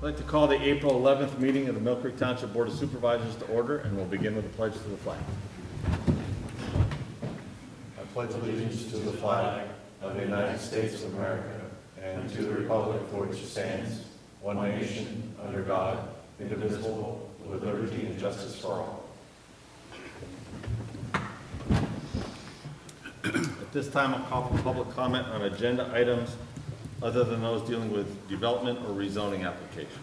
I'd like to call the April 11th meeting of the Mill Creek Township Board of Supervisors to order, and we'll begin with the pledge to the flag. I pledge allegiance to the flag of the United States of America and to the republic for which it stands, one nation, under God, indivisible, with liberty and justice for all. At this time, I'll call for public comment on agenda items other than those dealing with development or rezoning applications.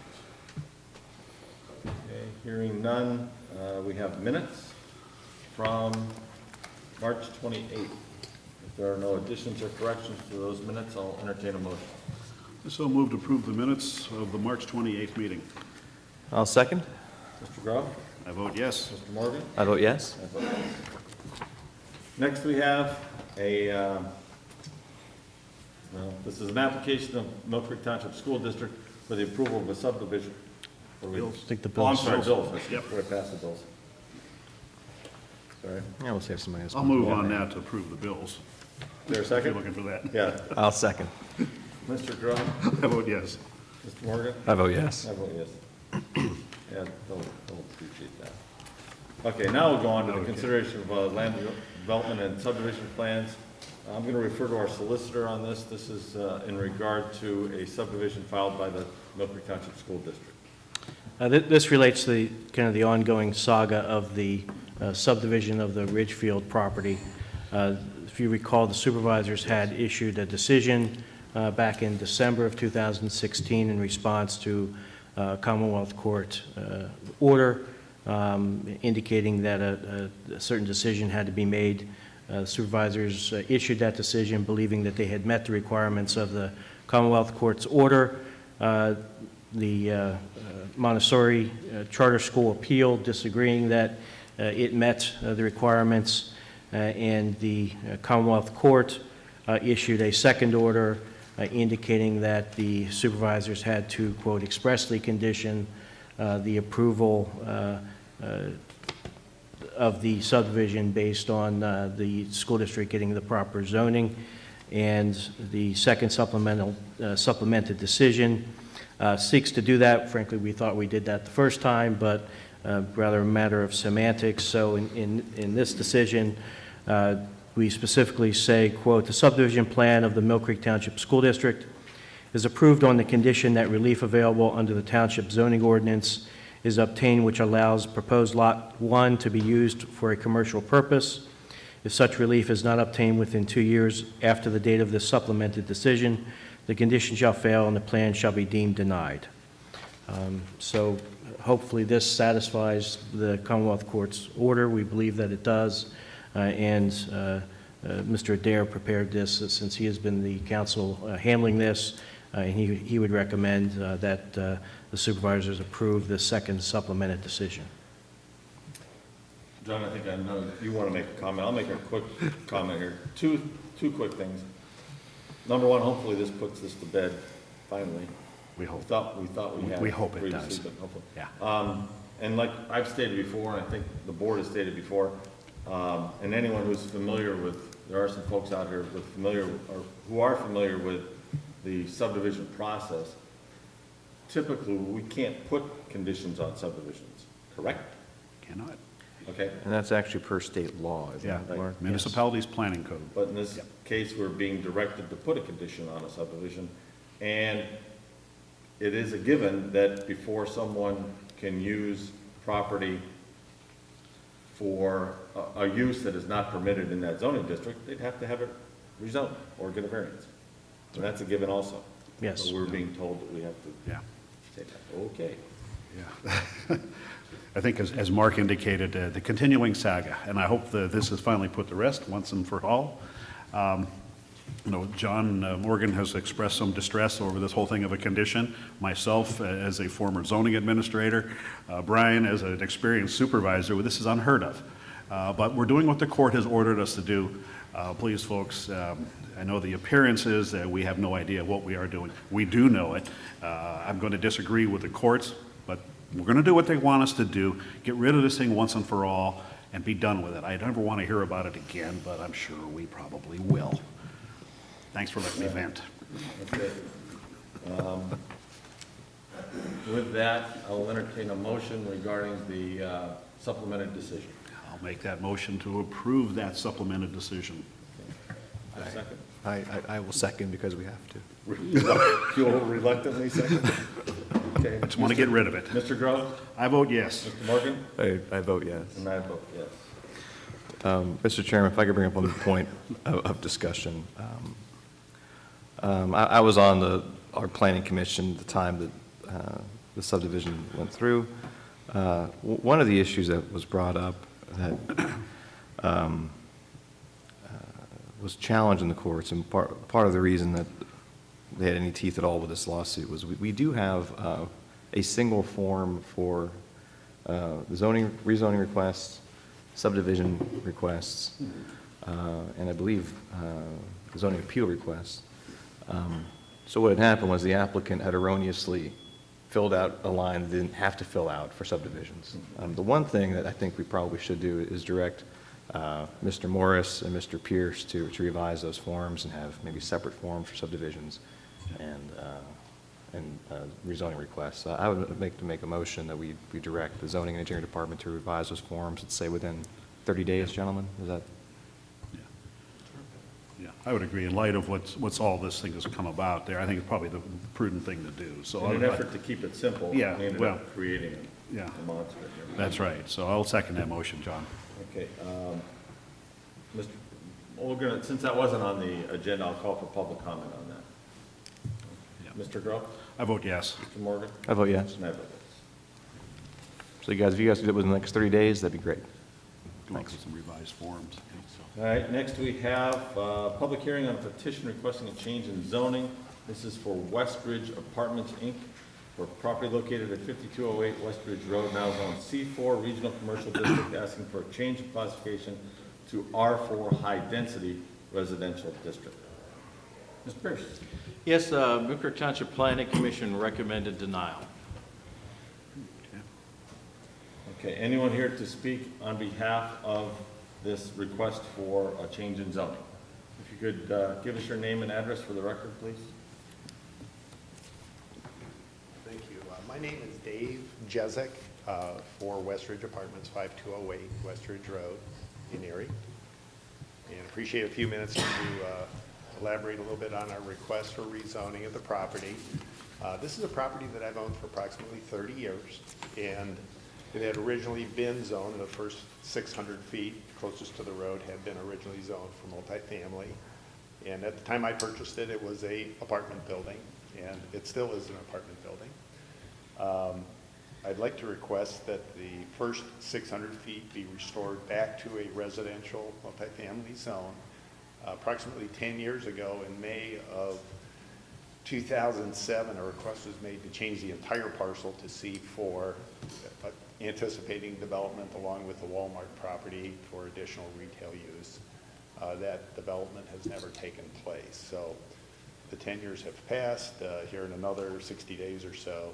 Okay, hearing none, we have minutes from March 28th. If there are no additions or corrections to those minutes, I'll entertain a motion. So moved to approve the minutes of the March 28th meeting. I'll second. Mr. Groff? I vote yes. Mr. Morgan? I vote yes. I vote yes. Next, we have this is an application of Mill Creek Township School District for the approval of a subdivision. Bills. Take the Oh, I'm bills. sorry, bills. Yep. We're past the bills. Sorry. Yeah, we'll save somebody else. I'll move on now to approve the bills. Is there a If you're second? looking for that. Yeah. I'll second. Mr. Groff? I vote yes. Mr. Morgan? I vote yes. I vote yes. Yeah, they'll appreciate that. Okay, now we'll go on to the Okay. consideration of land development and subdivision plans. I'm going to refer to our solicitor on this. This is in regard to a subdivision filed by the Mill Creek Township School District. This relates to the kind of the ongoing saga of the subdivision of the Ridgefield property. If you recall, the supervisors had issued a decision back in December of 2016 in response to Commonwealth Court order indicating that a certain decision had to be made. Supervisors issued that decision believing that they had met the requirements of the Commonwealth Court's order. The Montessori Charter School appealed, disagreeing that it met the requirements, and the Commonwealth Court issued a second order indicating that the supervisors had to, quote, expressly condition the approval of the subdivision based on the school district getting the proper zoning. And the second supplemented decision seeks to do that. Frankly, we thought we did that the first time, but rather a matter of semantics. So in this decision, we specifically say, quote, the subdivision plan of the Mill Creek Township School District is approved on the condition that relief available under the township zoning ordinance is obtained, which allows proposed lot 1 to be used for a commercial purpose. If such relief is not obtained within 2 years after the date of this supplemented decision, the condition shall fail and the plan shall be deemed denied. So hopefully this satisfies the Commonwealth Court's order. We believe that it does. And Mr. Adair prepared this since he has been the counsel handling this. And he would recommend that the supervisors approve the second supplemented decision. John, I think I know you want to make a comment. I'll make a quick comment here. Two quick things. Number one, hopefully this puts this to bed finally. We hope. We thought we had. We hope it previously, does. but hopefully. Yeah. And like I've stated before, and I think the board has stated before, and anyone who's familiar with, there are some folks out here who are familiar with the subdivision process. Typically, we can't put conditions on subdivisions, correct? Cannot. Okay. And that's actually per state law, isn't Yeah. it, Mark? Municipalities Planning Code. But in this case, we're being directed to put a condition on a subdivision, and it is a given that before someone can use property for a use that is not permitted in that zoning district, they'd have to have it rezoned or get a variance. And that's a given also. Yes. So we're being told that we have to Yeah. say that. Okay. Yeah. I think as Mark indicated, the continuing saga, and I hope that this is finally put to rest once and for all. You know, John Morgan has expressed some distress over this whole thing of a condition. Myself, as a former zoning administrator, Brian, as an experienced supervisor, this is unheard of. But we're doing what the court has ordered us to do. Please, folks, I know the appearance is that we have no idea what we are doing. We do know it. I'm going to disagree with the courts, but we're going to do what they want us to do, get rid of this thing once and for all, and be done with it. I never want to hear about it again, but I'm sure we probably will. Thanks for letting me vent. Okay. With that, I will entertain a motion regarding the supplemented decision. I'll make that motion to approve that supplemented decision. A second? I will second because we have to. You'll reluctantly second? Okay. I just want to get rid of it. Mr. Grove? I vote yes. Mr. Morgan? I vote yes. And I vote yes. Mr. Chairman, if I could bring up one point of discussion. I was on our planning commission at the time that the subdivision went through. One of the issues that was brought up that was challenged in the courts, and part of the reason that they had any teeth at all with this lawsuit was we do have a single form for the rezoning requests, subdivision requests, and I believe the zoning appeal requests. So what had happened was the applicant had erroneously filled out a line that didn't have to fill out for subdivisions. The one thing that I think we probably should do is direct Mr. Morris and Mr. Pierce to revise those forms and have maybe separate forms for subdivisions and rezoning requests. I would make a motion that we direct the zoning and engineering department to revise those forms, let's say within 30 days, gentlemen. Is that? Yeah, I would agree. In light of what's all this thing has come about there, I think it's probably the prudent thing to do. So In an effort to keep it simple, we Yeah, ended well, up creating yeah. a monster here. That's right. So I'll second that motion, John. Okay, Mr., since that wasn't on the agenda, I'll call for public comment on that. Yeah. Mr. Grove? I vote yes. Mr. Morgan? I vote yes. And I vote So if you guys do it within the next 30 days, that'd be great. Thanks. Some revised forms. yes. All right, next we have public hearing on a petition requesting a change in zoning. This is for Westridge Apartments, Inc., for property located at 5208 Westridge Road, now zone C4 Regional Commercial District, asking for a change of classification to R4 High Density Residential District. Mr. Pierce? Yes, Newkirk Township Planning Commission recommended denial. Okay, anyone here to speak on behalf of this request for a change in zoning? If you could give us your name and address for the record, please. Thank you. My name is Dave Jezik for Westridge Apartments, 5208 Westridge Road in Erie. And appreciate a few minutes to elaborate a little bit on our request for rezoning of the property. This is a property that I've owned for approximately 30 years, and it had originally been zoned, the first 600 feet closest to the road had been originally zoned for multifamily. And at the time I purchased it, it was a apartment building, and it still is an apartment building. I'd like to request that the first 600 feet be restored back to a residential multifamily zone. Approximately 10 years ago, in May of 2007, a request was made to change the entire parcel to C4, anticipating development along with the Walmart property for additional retail use. That development has never taken place. So the 10 years have passed here in another 60 days or so,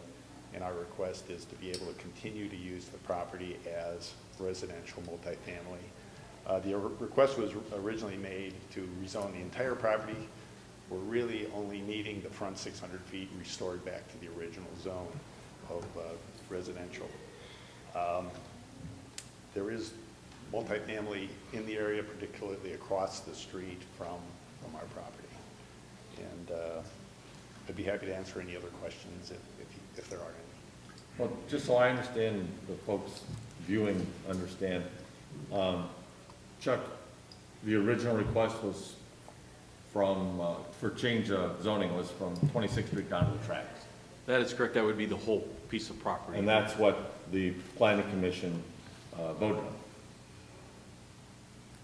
and our request is to be able to continue to use the property as residential multifamily. The request was originally made to rezone the entire property. We're really only needing the front 600 feet restored back to the original zone of residential. There is multifamily in the area, particularly across the street from our property. And I'd be happy to answer any other questions if there are any. Well, just so I understand, and the folks viewing understand, Chuck, the original request was from, for change of zoning was from 26th Street down to the tracks. That is correct. That would be the whole piece of property. And that's what the planning commission voted on.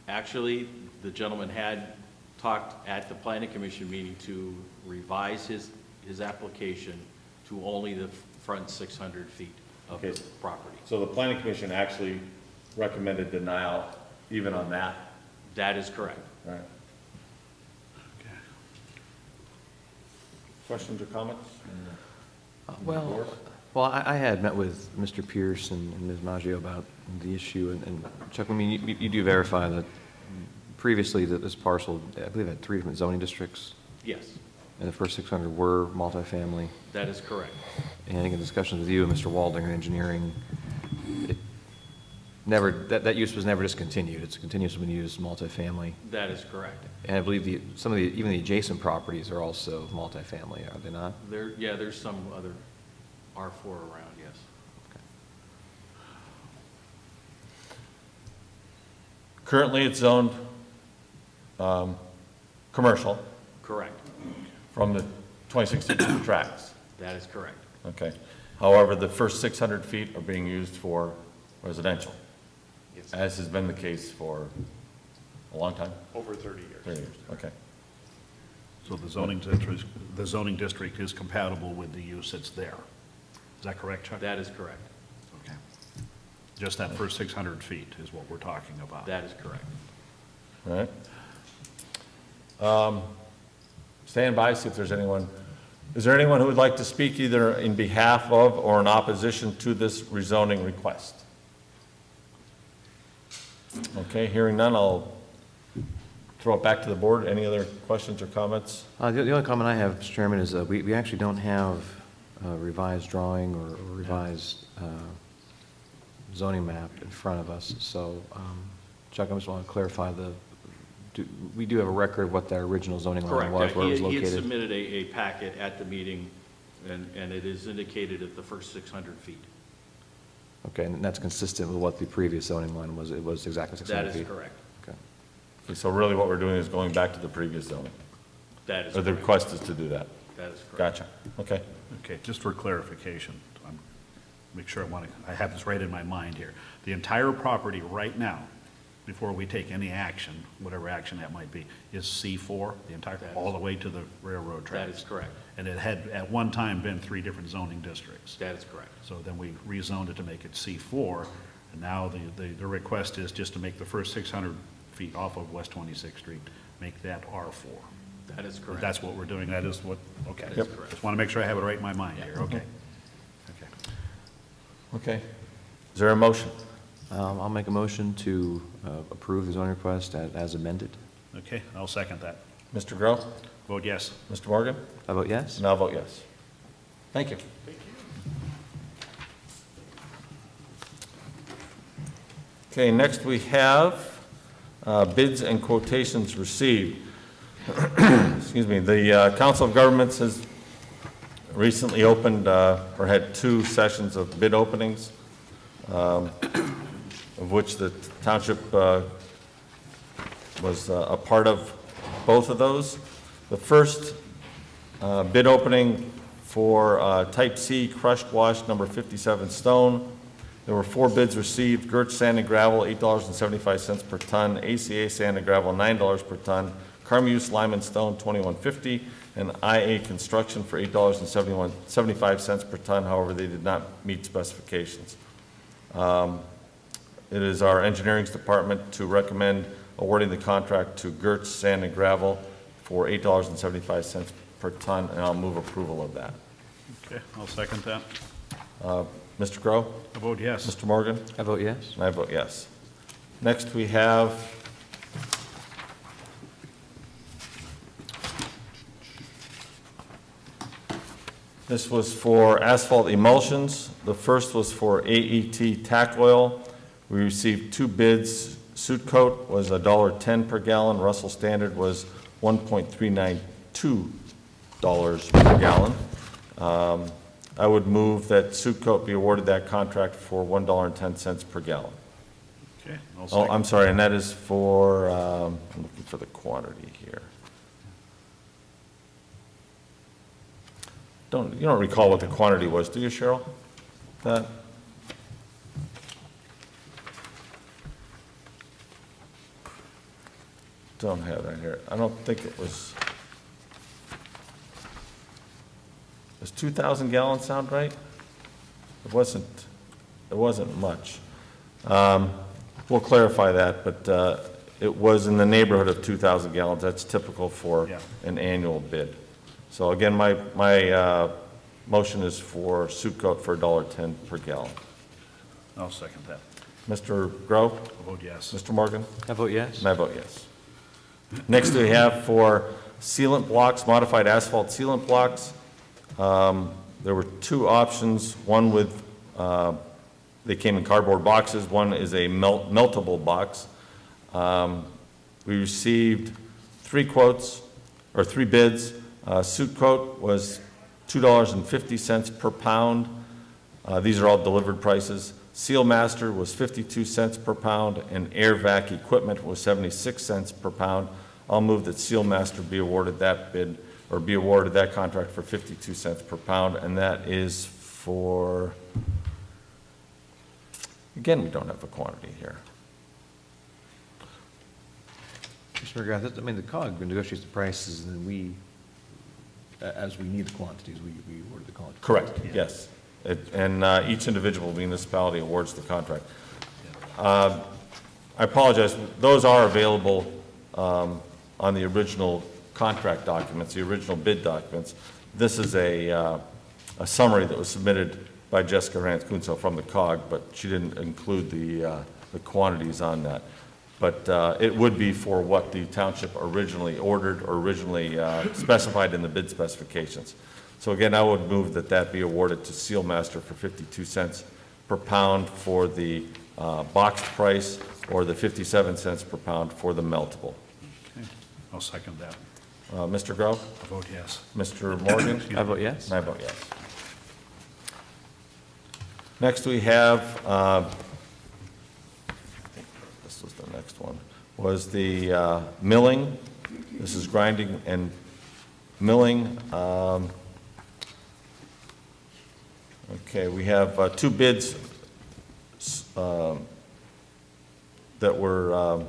Actually, the gentleman had talked at the planning commission meeting to revise his application to only the front 600 feet of Okay. the property. So the planning commission actually recommended denial even on that, That is correct. right? Questions or comments? Well, I had met with Mr. Pierce and Ms. Maggio about the issue, and Chuck, I mean, you do verify that previously that this parcel, I believe, had 3 different zoning districts, Yes, and the first 600 were multifamily. that is correct. And in discussions with you and Mr. Waldinger, engineering, that use was never discontinued. It's continuously been used multifamily. That is correct. And I believe even the adjacent properties are also multifamily, are they not? There's some other R4 around, yes. Currently, it's zoned commercial Correct. from the 2016 tracks. That is correct. Okay. However, the first 600 feet are being used for residential, Yes. as has been the case for a long time, Over 30 years. 30 years. Okay. So the zoning district is compatible with the use that's there. Is that correct, Chuck? That is correct. Okay. Just that first 600 feet is what we're talking about. That is correct. All right. Stand by, see if there's anyone. Is there anyone who would like to speak either in behalf of or in opposition to this rezoning request? Okay, hearing none, I'll throw it back to the board. Any other questions or comments? The only comment I have, Mr. Chairman, is we actually don't have a revised drawing or revised zoning map in front of us. So, Chuck, I just want to clarify we do have a record of what that original zoning line Correct. was, where it was He had located. submitted a packet at the meeting, and it is indicated at the first 600 feet. Okay, and that's consistent with what the previous zoning line was. It was exactly 600 That feet. is correct. Okay. Okay, so really what we're doing is going back to the previous zoning, That is or the correct. request is to do that. That is correct. Gotcha. Okay. Okay, just for clarification, make sure I have this right in my mind here. The entire property right now, before we take any action, whatever action that might be, is C4, the entire, That is- all the way to the railroad tracks? That is correct. And it had at one time been 3 different zoning districts. That is correct. So then we rezoned it to make it C4, and now the request is just to make the first 600 feet off of West 26th Street, make that R4. That is correct. That's what we're doing, that is what, okay. That is correct. Just want to make sure I have it right in my mind here, okay. Okay. Okay. Is there a motion? I'll make a motion to approve the zoning request as amended. Okay, I'll second that. Mr. Grow? Vote yes. Mr. Morgan? I vote yes. And I'll vote yes. Thank you. Okay, next we have bids and quotations received. Excuse me, the Council of Governments has recently opened, or had 2 sessions of bid openings, of which the township was a part of both of those. The first bid opening for Type C crushed wash number 57 stone. There were 4 bids received: Gertz Sand and Gravel, $8.75 per ton; ACA Sand and Gravel, $9 per ton; Carmuse Lime and Stone, $21.50; and IA Construction for $8.75 per ton. However, they did not meet specifications. It is our engineering's department to recommend awarding the contract to Gertz Sand and Gravel for $8.75 per ton, and I'll move approval of that. Okay, I'll second that. Mr. Grow? I vote yes. Mr. Morgan? I vote yes. And I vote yes. Next, we have this was for asphalt emulsions. The first was for AET tack oil. We received 2 bids. Suit Coat was $1.10 per gallon. Russell Standard was $1.392 per gallon. I would move that Suit Coat be awarded that contract for $1.10 per gallon. Okay, I'll Oh, second. I'm sorry, and that is for, I'm looking for the quantity here. You don't recall what the quantity was, do you, Cheryl? That? Don't have that here. I don't think it was. Does 2,000 gallons sound right? It wasn't much. We'll clarify that, but it was in the neighborhood of 2,000 gallons. That's typical for Yeah. an annual bid. So again, my motion is for Suit Coat for $1.10 per gallon. I'll second that. Mr. Grove? I vote yes. Mr. Morgan? I vote yes. And I vote yes. Next, we have for sealant blocks, modified asphalt sealant blocks. there were two options, one with, they came in cardboard boxes, one is a meltable box. We received three quotes, or three bids. Suit Coat was $2.50 per pound. These are all delivered prices. Seal Master was 52 cents per pound, and Air Vac Equipment was 76 cents per pound. I'll move that Seal Master be awarded that bid, or be awarded that contract for 52 cents per pound, and that is for, again, we don't have a quantity here. Mr. McGrath, I mean, the COG negotiates the prices, and then we, as we need the quantities, we order the quantities. Correct, yes. And each individual municipality awards the contract. I apologize, those are available on the original contract documents, the original bid documents. This is a summary that was submitted by Jessica Rance-Kunzel from the COG, but she didn't include the quantities on that. But it would be for what the township originally ordered or originally specified in the bid specifications. So again, I would move that that be awarded to Seal Master for 52 cents per pound for the boxed price, or the 57 cents per pound for the meltable. Okay, I'll second that. Mr. Grove? I vote yes. Mr. Morgan? I vote yes. And I vote yes. Next we have, this was the next one, was the milling. This is grinding and milling. Okay, we have two bids that were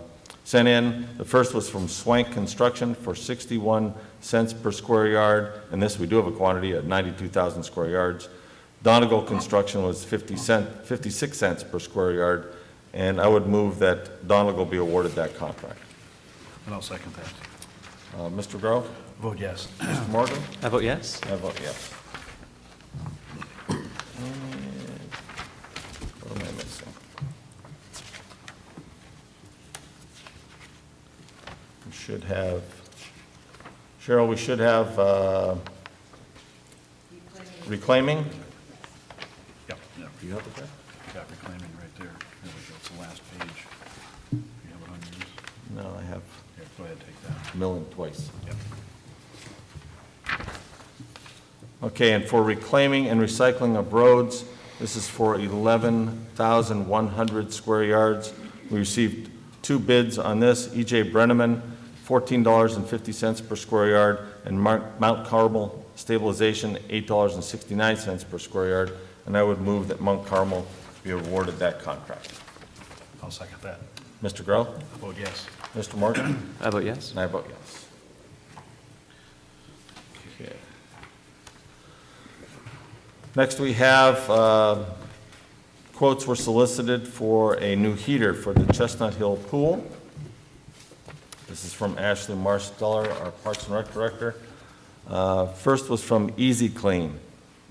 sent in. The first was from Swank Construction for 61 cents per square yard, and this we do have a quantity at 92,000 square yards. Donegal Construction was 56 cents per square yard, and I would move that Donegal be awarded that contract. And I'll second that. Mr. Grove? Vote yes. Mr. Morgan? I vote yes. I vote yes. What am I missing? We should have, Cheryl, we should have reclaiming. Yep, yep. Do you have it there? Got reclaiming right there. There we go, it's the last page. You have it on yours? No, I have Here, go ahead, take that. milling twice. Yep. Okay, and for reclaiming and recycling of roads, this is for 11,100 square yards. We received two bids on this. E.J. Brenneman, $14.50 per square yard, and Mount Carmel Stabilization, $8.69 per square yard. And I would move that Mount Carmel be awarded that contract. I'll second that. Mr. Grove? I vote yes. Mr. Morgan? I vote yes. And I vote yes. Okay. Next, we have quotes were solicited for a new heater for the Chestnut Hill Pool. This is from Ashley Marsteller, our Parks and Rec Director. First was from Easy Clean,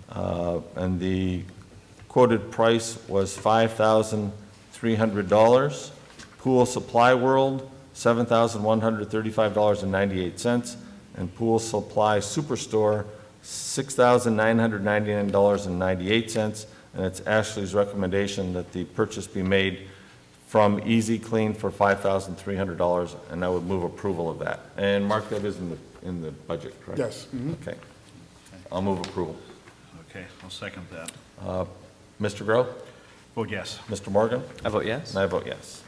and the quoted price was $5,300. Pool Supply World, $7,135.98, and Pool Supply Superstore, $6,999.98, and it's Ashley's recommendation that the purchase be made from Easy Clean for $5,300, and I would move approval of that. And Mark, that is in the budget, correct? Yes. Okay. I'll move approval. Okay, I'll second that. Mr. Grove? Vote yes. Mr. Morgan? I vote yes. And I vote yes.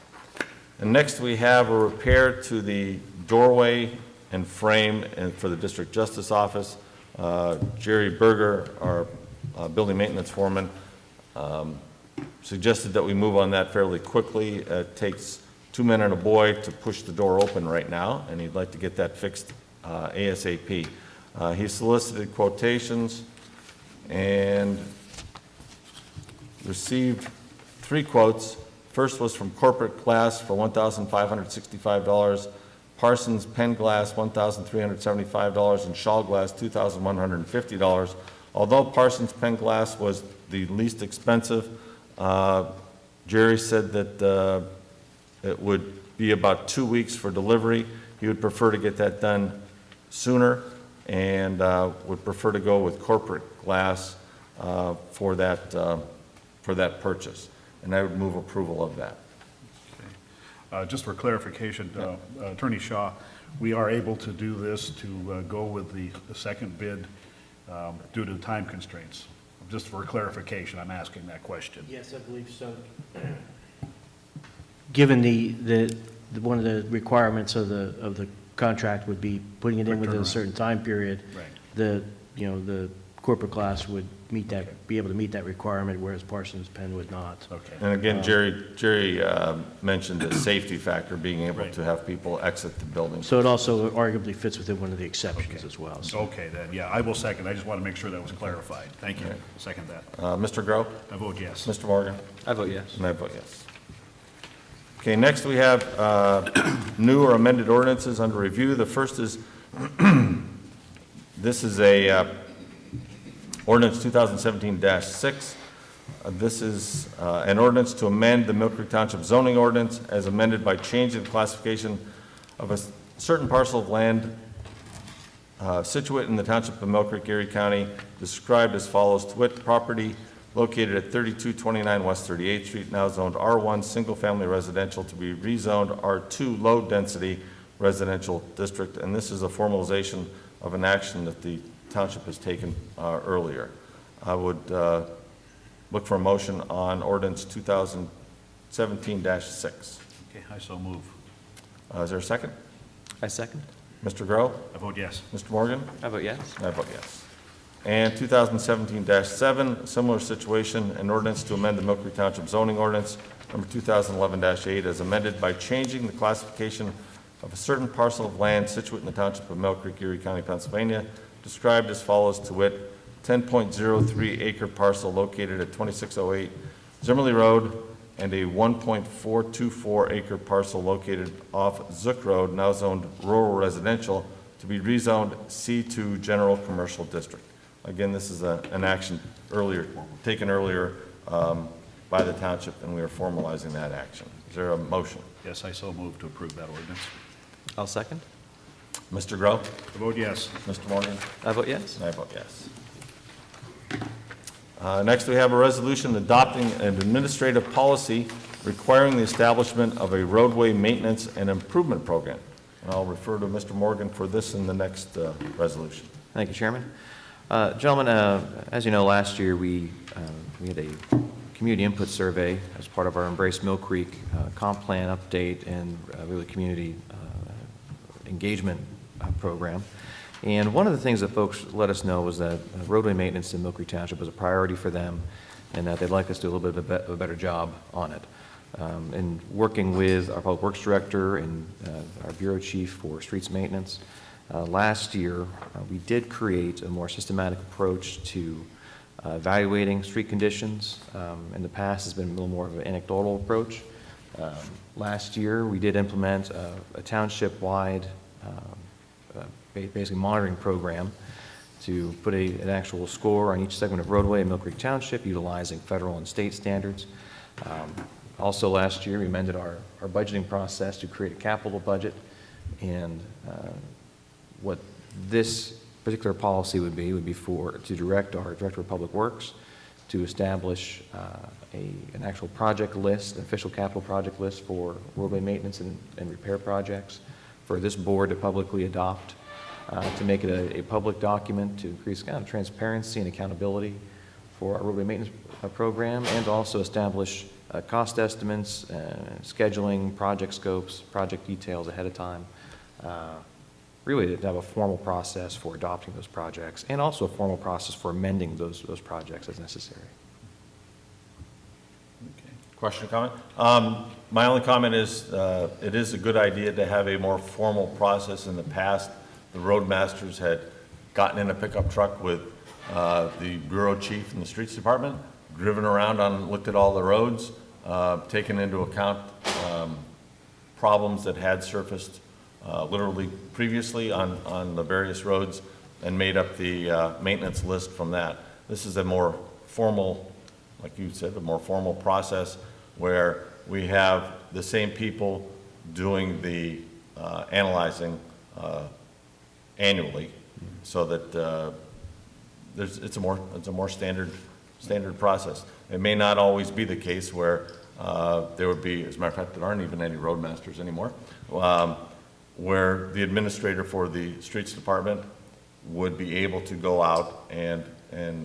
And next, we have a repair to the doorway and frame for the District Justice Office. Jerry Berger, our building maintenance foreman, suggested that we move on that fairly quickly. It takes 2 men and a boy to push the door open right now, and he'd like to get that fixed ASAP. He solicited quotations and received 3 quotes. First was from Corporate Glass for $1,565, Parsons Pen Glass $1,375, and Shaw Glass $2,150. Although Parsons Pen Glass was the least expensive, Jerry said that it would be about 2 weeks for delivery. He would prefer to get that done sooner, and would prefer to go with Corporate Glass for that purchase. And I would move approval of that. Just for clarification, Attorney Shaw, we are able to do this to go with the second bid due to time constraints. Just for clarification, I'm asking that question. Yes, I believe so. Given one of the requirements of the contract would be putting it in Quick within a turnaround. certain time period. Right. The corporate class would be able to meet that requirement, whereas Parsons Penn would not. Okay. And again, Jerry mentioned the safety factor, being able Right. to have people exit the building. So it also arguably fits within one of the exceptions as well. So Okay, then, yeah, I will second. I just want to make sure that was clarified. Thank you. Okay. Second that. Mr. Grow? I vote yes. Mr. Morgan? I vote yes. And I vote yes. Okay, next we have new or amended ordinances under review. The first is, this is a ordinance 2017-6. This is an ordinance to amend the Mill Creek Township zoning ordinance as amended by changing the classification of a certain parcel of land situate in the Township of Mill Creek, Erie County, described as follows: to wit, property located at 3229 West 38th Street, now zoned R1 Single Family Residential, to be rezoned R2 Low Density Residential District. And this is a formalization of an action that the township has taken earlier. I would look for a motion on ordinance 2017-6. Okay, I so move. Is there a second? I second. Mr. Grow? I vote yes. Mr. Morgan? I vote yes. And I vote yes. And 2017-7, similar situation, an ordinance to amend the Mill Creek Township zoning ordinance, number 2011-8, as amended by changing the classification of a certain parcel of land situate in the Township of Mill Creek, Erie County, Pennsylvania, described as follows: to wit, 10.03 acre parcel located at 2608 Zimmerly Road, and a 1.424 acre parcel located off Zook Road, now zoned rural residential, to be rezoned C2 General Commercial District. Again, this is an action taken earlier by the township, and we are formalizing that action. Is there a motion? Yes, I so move to approve that ordinance. I'll second. Mr. Grow? I vote yes. Mr. Morgan? I vote yes. And I vote yes. Next, we have a resolution adopting an administrative policy requiring the establishment of a roadway maintenance and improvement program. And I'll refer to Mr. Morgan for this in the next resolution. Thank you, Chairman. Gentlemen, as you know, last year we had a community input survey as part of our Embrace Mill Creek comp plan update and really community engagement program. And one of the things that folks let us know was that roadway maintenance in Mill Creek Township was a priority for them, and that they'd like us to do a little bit of a better job on it. And working with our Public Works Director and our Bureau Chief for Streets Maintenance, last year we did create a more systematic approach to evaluating street conditions. In the past, it's been a little more of an anecdotal approach. Last year, we did implement a township-wide basically monitoring program to put an actual score on each segment of roadway in Mill Creek Township, utilizing federal and state standards. Also last year, we amended our budgeting process to create a capital budget, and what this particular policy would be to direct our Director of Public Works to establish an actual project list, an official capital project list for roadway maintenance and repair projects for this board to publicly adopt, to make it a public document to increase kind of transparency and accountability for our roadway maintenance program, and to also establish cost estimates, scheduling, project scopes, project details ahead of time. Really to have a formal process for adopting those projects, and also a formal process for amending those projects as necessary. Question or comment? My only comment is it is a good idea to have a more formal process. In the past, the roadmasters had gotten in a pickup truck with the bureau chief and the streets department, driven around looked at all the roads, taken into account problems that had surfaced literally previously on the various roads, and made up the maintenance list from that. This is a more formal, like you said, a more formal process where we have the same people doing the analyzing annually, so that it's a more standard standard process. It may not always be the case where there would be, as a matter of fact, there aren't even any roadmasters anymore, where the administrator for the streets department would be able to go out and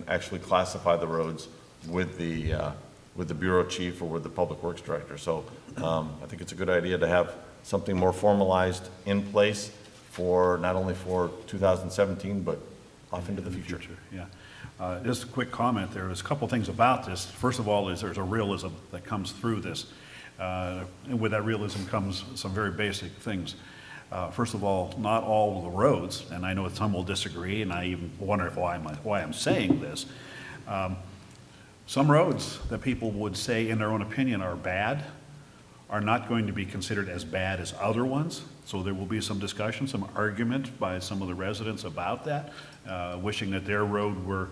actually classify the roads with the bureau chief or with the public works director. So I think it's a good idea to have something more formalized in place for not only for 2017, but off into the future. Yeah. Just a quick comment. There's a couple things about this. First of all, is there's a realism that comes through this. And with that realism comes some very basic things. First of all, not all the roads, and I know some will disagree, and I even wonder why I'm saying this. Some roads that people would say in their own opinion are bad are not going to be considered as bad as other ones. So there will be some discussion, some argument by some of the residents about that, wishing that their road were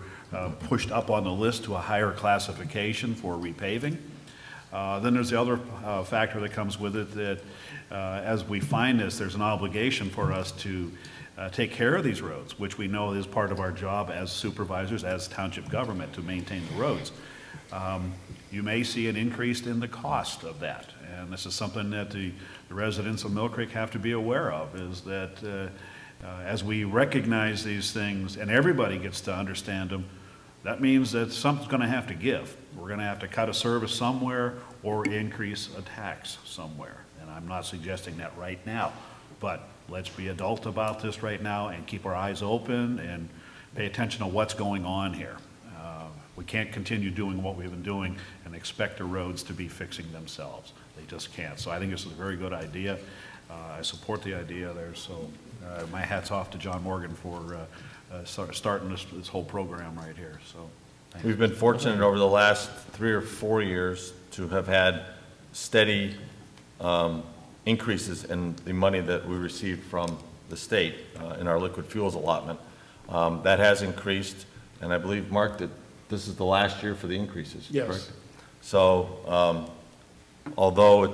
pushed up on the list to a higher classification for repaving. Then there's the other factor that comes with it, that as we find this, there's an obligation for us to take care of these roads, which we know is part of our job as supervisors, as township government, to maintain the roads. You may see an increase in the cost of that, and this is something that the residents of Mill Creek have to be aware of, is that as we recognize these things and everybody gets to understand them, that means that something's going to have to give. We're going to have to cut a service somewhere or increase a tax somewhere. And I'm not suggesting that right now, but let's be adult about this right now and keep our eyes open and pay attention to what's going on here. We can't continue doing what we've been doing and expect the roads to be fixing themselves. They just can't. So I think this is a very good idea. I support the idea there. So my hat's off to John Morgan for starting this whole program right here. So thank you. We've been fortunate over the last 3 or 4 years to have had steady increases in the money that we received from the state in our liquid fuels allotment. That has increased, and I believe, Mark, that this is the last year for the increases, Yes. correct? So although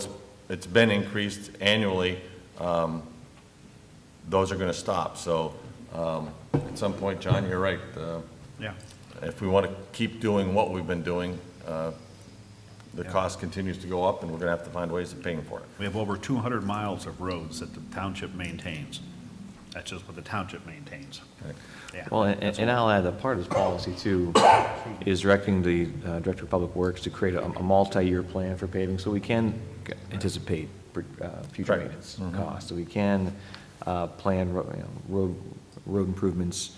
it's been increased annually, those are going to stop. So at some point, John, you're right. Yeah. If we want to keep doing what we've been doing, the cost continues to go up, and we're going to have to find ways of paying for it. We have over 200 miles of roads that the township maintains. That's just what the township maintains. Right. Yeah. Well, and I'll add that part of this policy too is directing the Director of Public Works to create a multi-year plan for paving so we can anticipate future Right. maintenance costs. So we can plan road improvements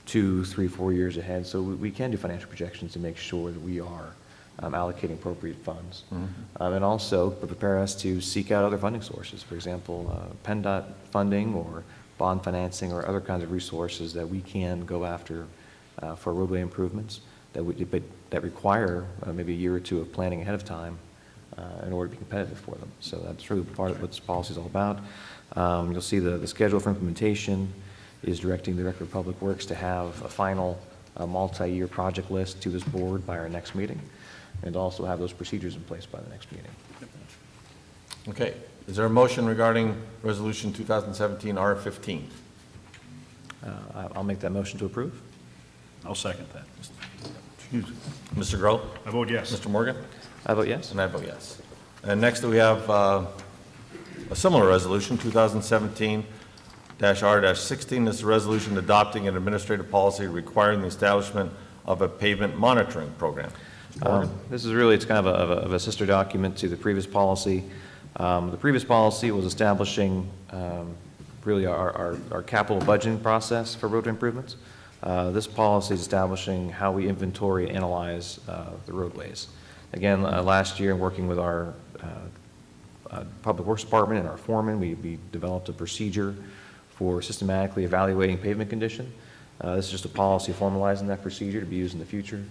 2, 3, 4 years ahead. So we can do financial projections to make sure that we are allocating appropriate funds. And also prepare us to seek out other funding sources. For example, PennDOT funding or bond financing or other kinds of resources that we can go after for roadway improvements that require maybe a year or two of planning ahead of time in order to be competitive for them. So that's really part of what this policy is all about. You'll see the schedule for implementation is directing the Director of Public Works to have a final multi-year project list to this board by our next meeting, and also have those procedures in place by the next meeting. Okay. Is there a motion regarding Resolution 2017 R15? I'll make that motion to approve. I'll second that. Mr. Groh? I vote yes. Mr. Morgan? I vote yes. And I vote yes. And next we have a similar resolution, 2017-R-16. This is a resolution adopting an administrative policy requiring the establishment of a pavement monitoring program. This is really, it's kind of a sister document to the previous policy. The previous policy was establishing really our capital budgeting process for road improvements. This policy is establishing how we inventory and analyze the roadways. Again, last year, working with our Public Works Department and our foreman, we developed a procedure for systematically evaluating pavement condition. This is just a policy formalizing that procedure to be used in the future,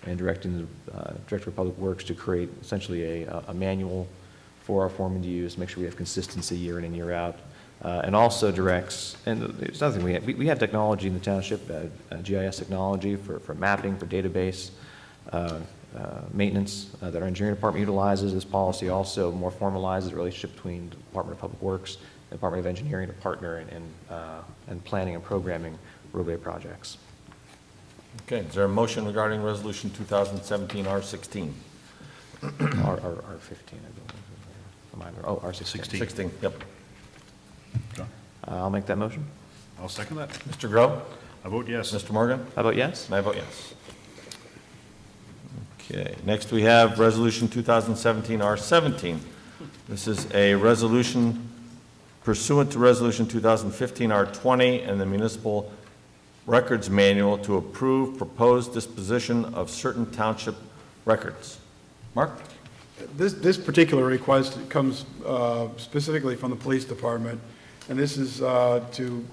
and directing the Director of Public Works to create essentially a manual for our foreman to use to make sure we have consistency year in and year out. And also directs, and there's another thing, we have technology in the township, GIS technology for mapping, for database maintenance that our engineering department utilizes. This policy also more formalizes the relationship between the Department of Public Works and Department of Engineering to partner in planning and programming roadway projects. Okay, is there a motion regarding Resolution 2017 R16? R15, I believe. Am I- Oh, R16. 16, yep. John? I'll make that motion. I'll second that. Mr. Grow? I vote yes. Mr. Morgan? I vote yes. And I vote yes. Okay, next we have Resolution 2017 R17. This is a resolution pursuant to Resolution 2015 R20 and the Municipal Records Manual to approve proposed disposition of certain township records. Mark? This particular request comes specifically from the police department, and this is to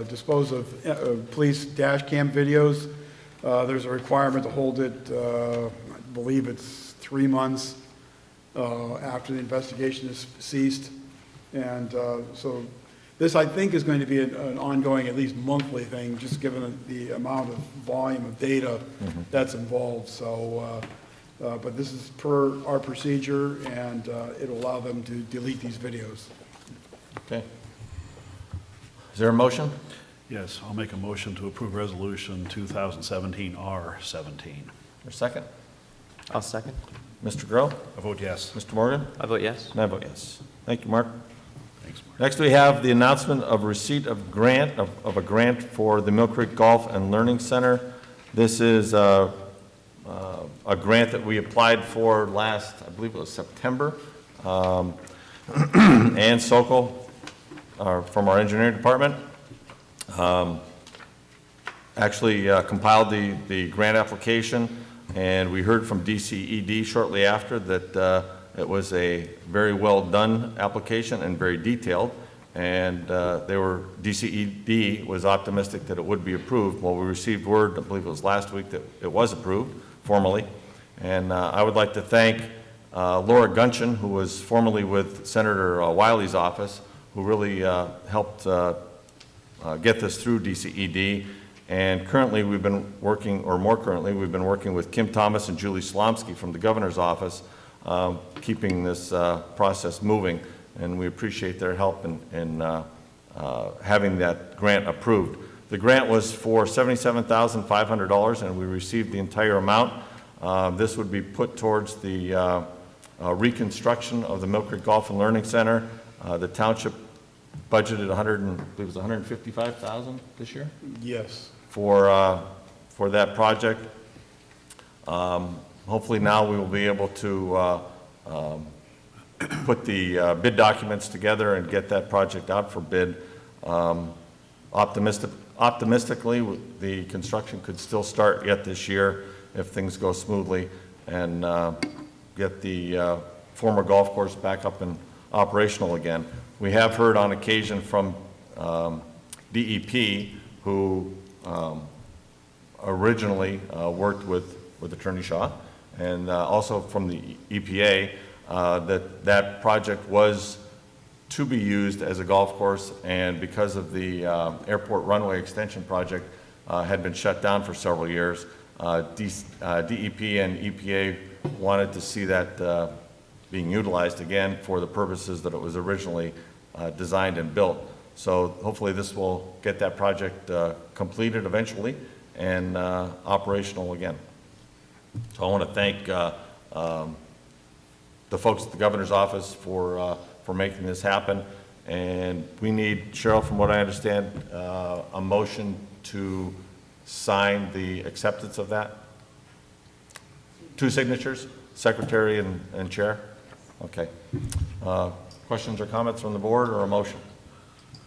dispose of police dash cam videos. There's a requirement to hold it, I believe it's 3 months after the investigation is ceased. And so this, I think, is going to be an ongoing, at least monthly thing, just given the amount of volume of data that's involved. So, but this is per our procedure, and it'll allow them to delete these videos. Okay. Is there a motion? Yes, I'll make a motion to approve Resolution 2017 R17. Or second? I'll second. Mr. Grow? I vote yes. Mr. Morgan? I vote yes. And I vote yes. Thank you, Mark. Thanks, Mark. Next, we have the announcement of receipt of a grant for the Mill Creek Golf and Learning Center. This is a grant that we applied for last, I believe it was September. Ann Sokol, from our engineering department, actually compiled the grant application, and we heard from DCED shortly after that it was a very well done application and very detailed, and DCED was optimistic that it would be approved. Well, we received word, I believe it was last week, that it was approved formally, and I would like to thank Laura Gunchin, who was formerly with Senator Wiley's office, who really helped get this through DCED. And currently we've been working, or more currently, we've been working with Kim Thomas and Julie Slomsky from the governor's office, keeping this process moving. And we appreciate their help in having that grant approved. The grant was for $77,500, and we received the entire amount. This would be put towards the reconstruction of the Mill Creek Golf and Learning Center. The township budgeted $155,000 this year Yes. for that project. Hopefully now we will be able to put the bid documents together and get that project out for bid. Optimistically, the construction could still start yet this year if things go smoothly, and get the former golf course back up and operational again. We have heard on occasion from DEP, who originally worked with Attorney Shaw, and also from the EPA, that project was to be used as a golf course, and because of the airport runway extension project had been shut down for several years, DEP and EPA wanted to see that being utilized again for the purposes that it was originally designed and built. So hopefully this will get that project completed eventually and operational again. So I want to thank the folks at the governor's office for making this happen. And we need, Cheryl, from what I understand, a motion to sign the acceptance of that. 2 signatures, secretary and chair. Okay. Questions or comments from the board, or a motion?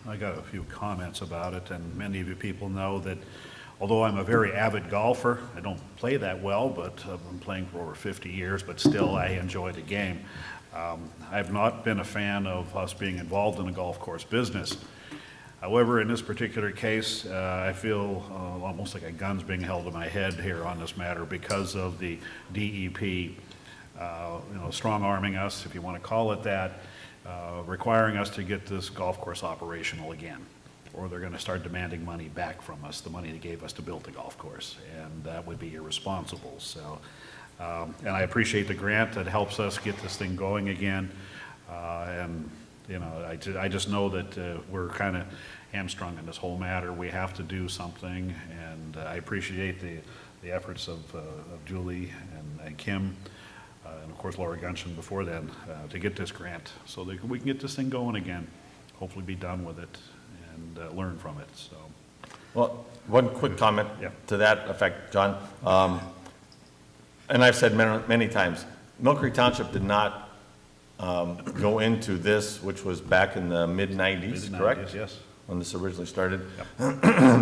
I got a few comments about it, and many of you people know that although I'm a very avid golfer, I don't play that well, but I've been playing for over 50 years, but still I enjoy the game. I've not been a fan of us being involved in a golf course business. However, in this particular case, I feel almost like a gun's being held to my head here on this matter because of the DEP strong-arming us, if you want to call it that, requiring us to get this golf course operational again, or they're going to start demanding money back from us, the money they gave us to build the golf course, and that would be irresponsible. So, and I appreciate the grant that helps us get this thing going again, and You know, I just know that we're kind of hamstrung in this whole matter. We have to do something, and I appreciate the efforts of Julie and Kim, and of course Laura Gunshin before then, to get this grant so that we can get this thing going again, hopefully be done with it and learn from it, so. Well, one quick comment Yeah. to that effect, John. And I've said many times, Mill Creek Township did not go into this, which was back in the mid-90s, correct? Yes. When this originally started,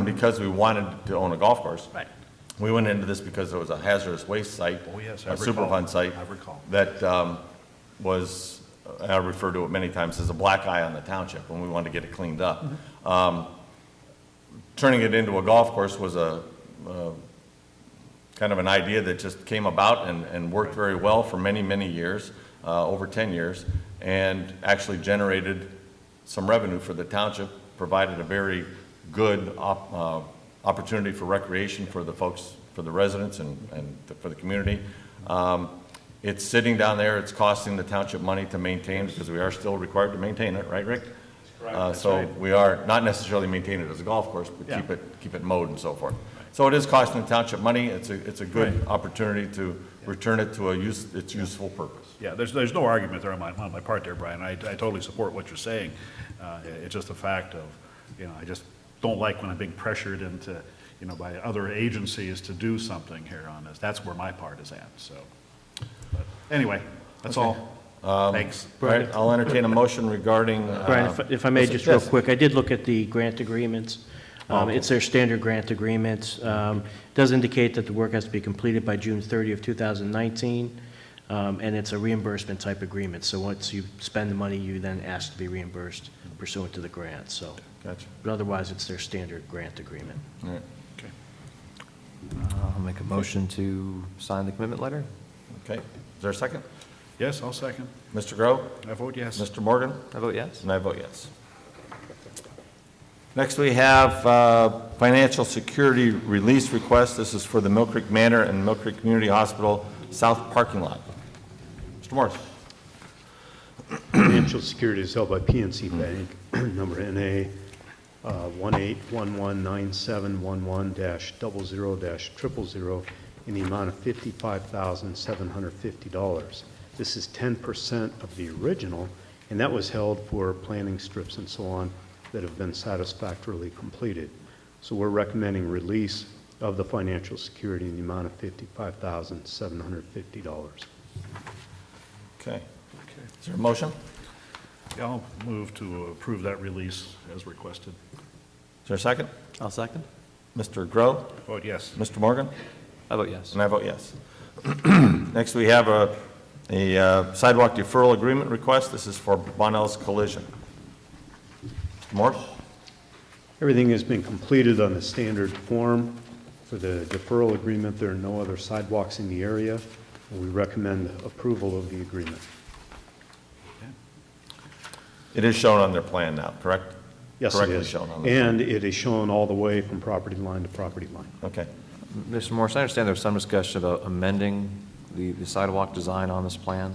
because we wanted to own a golf course. Right. We went into this because there was a hazardous waste site, Oh, yes, I a recall. Superfund site. I recall. That was, I refer to it many times as a black eye on the township, and we wanted to get it cleaned up. Turning it into a golf course was a kind of an idea that just came about and worked very well for many, many years, over 10 years, and actually generated some revenue for the township, provided a very good opportunity for recreation for the folks, for the residents and for the community. It's sitting down there, it's costing the township money to maintain, because we are still required to maintain it, right, Rick? So we are not necessarily maintain it as a golf course, but Yeah. keep it mowed and so forth. So it is costing the township money. It's a good opportunity to return it to its useful purpose. Yeah, there's no argument there on my part there, Brian. I totally support what you're saying. It's just a fact of, you know, I just don't like when I'm being pressured into, you know, by other agencies to do something here on this. That's where my part is at, so. But anyway, that's all. Thanks. All right, I'll entertain a motion regarding. Brian, if I may, just real yes. quick, I did look at the grant agreements. It's their standard grant agreements. It does indicate that the work has to be completed by June 30 of 2019, and it's a reimbursement type agreement. So once you spend the money, you then ask to be reimbursed pursuant to the grant, so. Gotcha. But otherwise, it's their standard grant agreement. All right, Okay. I'll make a motion to sign the commitment letter. okay. Is there a second? Yes, I'll second. Mr. Grow? I vote yes. Mr. Morgan? I vote yes. And I vote yes. Next, we have financial security release request. This is for the Mill Creek Manor and Mill Creek Community Hospital South parking lot. Mr. Morris? Financial security is held by PNC Bank, number NA 181197111-00-000 in the amount of $55,750. This is 10% of the original, and that was held for planning strips and so on that have been satisfactorily completed. So we're recommending release of the financial security in the amount of $55,750. Okay. Is there a motion? Yeah, I'll move to approve that release as requested. Is there a second? I'll second. Mr. Grow? Vote yes. Mr. Morgan? I vote yes. And I vote yes. Next, we have a sidewalk deferral agreement request. This is for Bonnell's Collision. Mr. Morris? Everything has been completed on the standard form for the deferral agreement. There are no other sidewalks in the area, and we recommend approval of the agreement. It is shown on their plan now, correct? Yes, it Correctly is. shown on the plan. And it is shown all the way from property line to property line. Okay. Mr. Morris, I understand there was some discussion about amending the sidewalk design on this plan.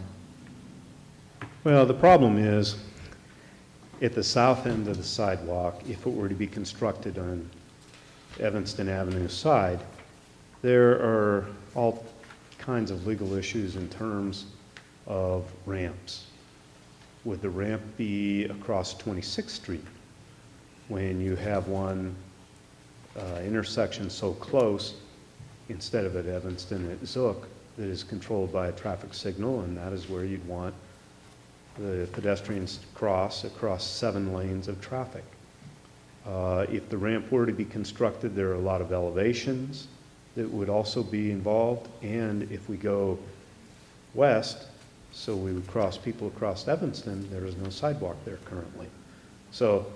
Well, the problem is, at the south end of the sidewalk, if it were to be constructed on Evanston Avenue side, there are all kinds of legal issues in terms of ramps. Would the ramp be across 26th Street when you have one intersection so close, instead of at Evanston at Zook, that is controlled by a traffic signal, and that is where you'd want the pedestrians to cross across 7 lanes of traffic. If the ramp were to be constructed, there are a lot of elevations that would also be involved, and if we go west, so we would cross people across Evanston, there is no sidewalk there currently. So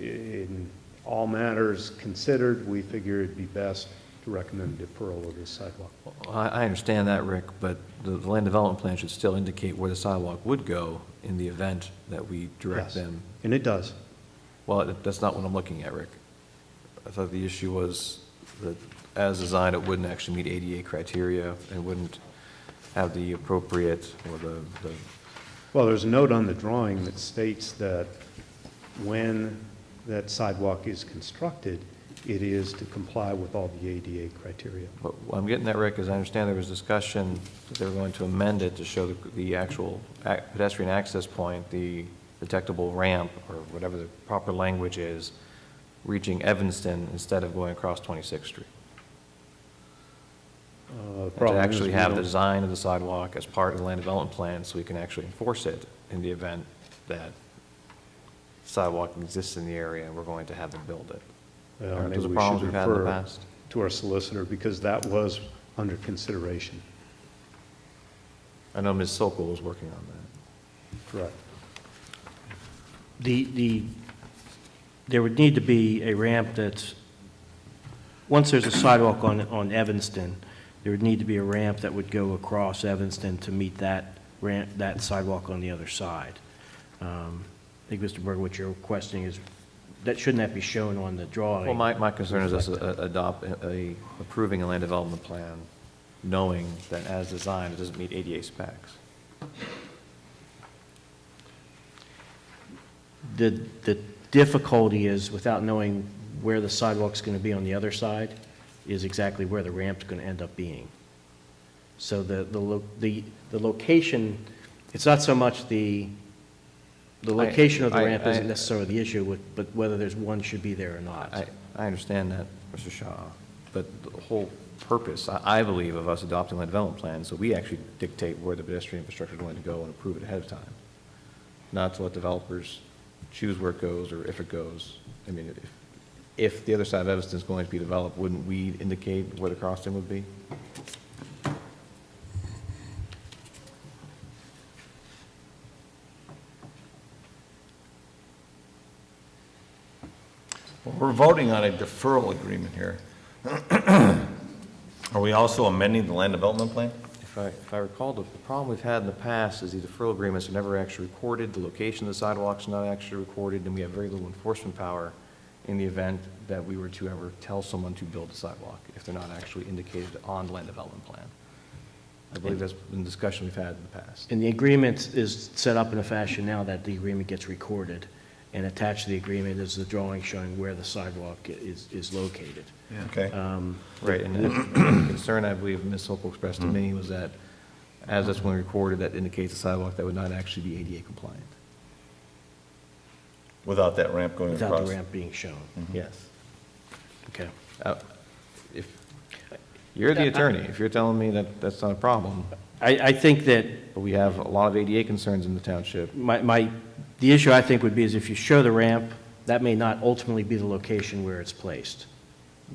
in all matters considered, we figure it'd be best to recommend deferral of this sidewalk. I understand that, Rick, but the land development plan should still indicate where the sidewalk would go in the event that we direct Yes, them. and it does. Well, that's not what I'm looking at, Rick. I thought the issue was that as designed, it wouldn't actually meet ADA criteria and wouldn't have the appropriate or the Well, there's a note on the drawing that states that when that sidewalk is constructed, it is to comply with all the ADA criteria. But I'm getting that, Rick, is I understand there was discussion that they were going to amend it to show the actual pedestrian access point, the detectable ramp, or whatever the proper language is, reaching Evanston instead of going across 26th Street. The And to problem is actually we have the don't- design of the sidewalk as part of the land development plan, so we can actually enforce it in the event that sidewalk exists in the area, and we're going to have them build it. Well, Aren't maybe those we problems should we've had in the refer past? to our solicitor, because that was under consideration. I know Ms. Sokol was working on that. Correct. There would need to be a ramp that's, once there's a sidewalk on Evanston, there would need to be a ramp that would go across Evanston to meet that ramp, that sidewalk on the other side. I think, Mr. Berg, what you're requesting is, shouldn't that be shown on the drawing? Well, my concern is us approving a land development plan, knowing that as designed, it doesn't meet ADA specs. The difficulty is, without knowing where the sidewalk's going to be on the other side, is exactly where the ramp's going to end up being. So the location, it's not so much the location of the ramp isn't necessarily the issue, but whether there's one should be there or not. I understand that, Mr. Shaw, but the whole purpose, I believe, of us adopting land development plans, so we actually dictate where the pedestrian infrastructure is going to go and approve it ahead of time, not to let developers choose where it goes or if it goes. I mean, if the other side of Evanston is going to be developed, wouldn't we indicate where the crossing would be? Well, we're voting on a deferral agreement here. Are we also amending the land development plan? If I recall, the problem we've had in the past is the deferral agreements are never actually recorded, the location of the sidewalks are not actually recorded, and we have very little enforcement power in the event that we were to ever tell someone to build a sidewalk, if they're not actually indicated on the land development plan. I believe that's been a discussion we've had in the past. And the agreement is set up in a fashion now that the agreement gets recorded, and attached to the agreement is the drawing showing where the sidewalk is located. Okay. Right, and the concern I believe Ms. Sokol expressed to me was that as that's when recorded, that indicates a sidewalk that would not actually be ADA compliant. Without that ramp going across? Without the ramp being shown, yes. Okay. If you're the attorney, if you're telling me that that's not a problem, I think that but we have a lot of ADA concerns in the township. the issue I think would be is if you show the ramp, that may not ultimately be the location where it's placed,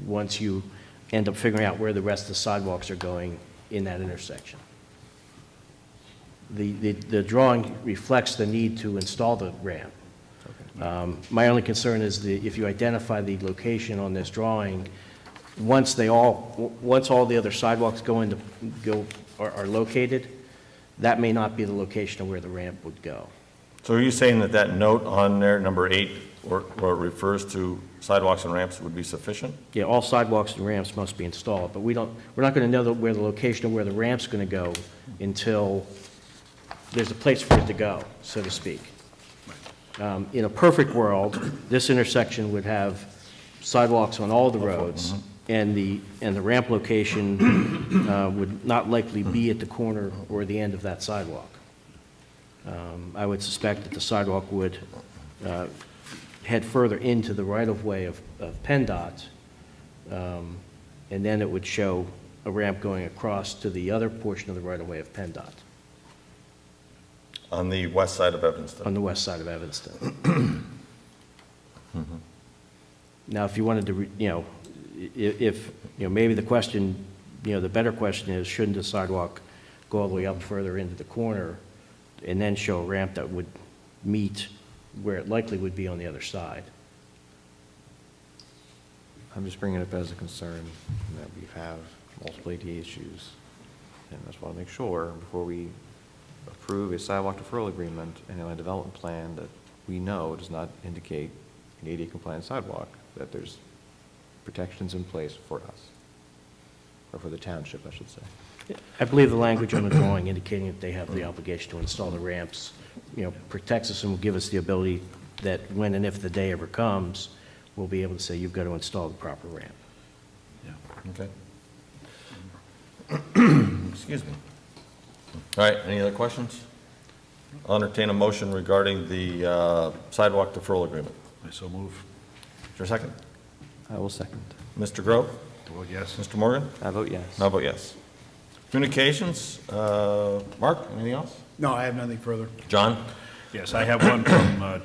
once you end up figuring out where the rest of the sidewalks are going in that intersection. The drawing reflects the need to install the ramp. My only concern is if you identify the location on this drawing, once all the other sidewalks are located, that may not be the location of where the ramp would go. So are you saying that that note on there, number 8, where it refers to sidewalks and ramps would be sufficient? Yeah, all sidewalks and ramps must be installed, but we're not going to know where the location of where the ramp's going to go until there's a place for it to go, so to speak. In a perfect world, this intersection would have sidewalks on all the roads, and the ramp location would not likely be at the corner or the end of that sidewalk. I would suspect that the sidewalk would head further into the right-of-way of PennDOT, and then it would show a ramp going across to the other portion of the right-of-way of PennDOT. On the west side of Evanston? On the west side of Evanston. Now, if you wanted to, maybe the question, the better question is, shouldn't the sidewalk go all the way up further into the corner and then show a ramp that would meet where it likely would be on the other side? I'm just bringing it up as a concern that we have multiple ADA issues, and I just want to make sure before we approve a sidewalk deferral agreement and a development plan that we know does not indicate an ADA compliant sidewalk, that there's protections in place for us, or for the township, I should say. I believe the language on the drawing indicating that they have the obligation to install the ramps, protects us and will give us the ability that when and if the day ever comes, we'll be able to say, you've got to install the proper ramp. Okay. Excuse me. All right, any other questions? I'll entertain a motion regarding the sidewalk deferral agreement. I so move. Is there a second? I will second. Mr. Grove? Vote yes. Mr. Morgan? I vote yes. And I'll vote yes. Communications, Mark, anything else? No, I have nothing further. John? Yes, I have one from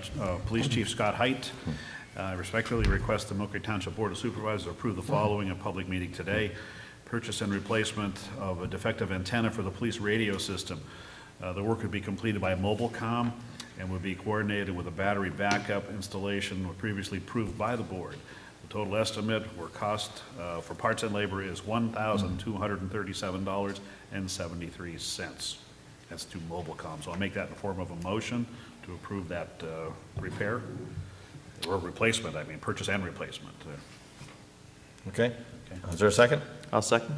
Police Chief Scott Height. I respectfully request the Milk Creek Township Board of Supervisors approve the following in public meeting today. Purchase and replacement of a defective antenna for the police radio system. The work would be completed by Mobilecom and would be coordinated with a battery backup installation previously approved by the board. The total estimate or cost for parts and labor is $1,237.73. That's to Mobilecom. So I'll make that in the form of a motion to approve that repair, or replacement, I mean, purchase and replacement. Okay. Is there a second? I'll second.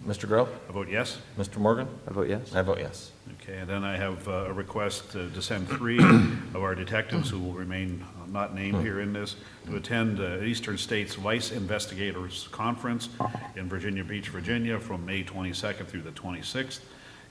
Mr. Grove? I vote yes. Mr. Morgan? I vote yes. I vote yes. Okay, and then I have a request to send 3 of our detectives who will remain not named here in this to attend Eastern States Vice Investigators Conference in Virginia Beach, Virginia from May 22nd through the 26th.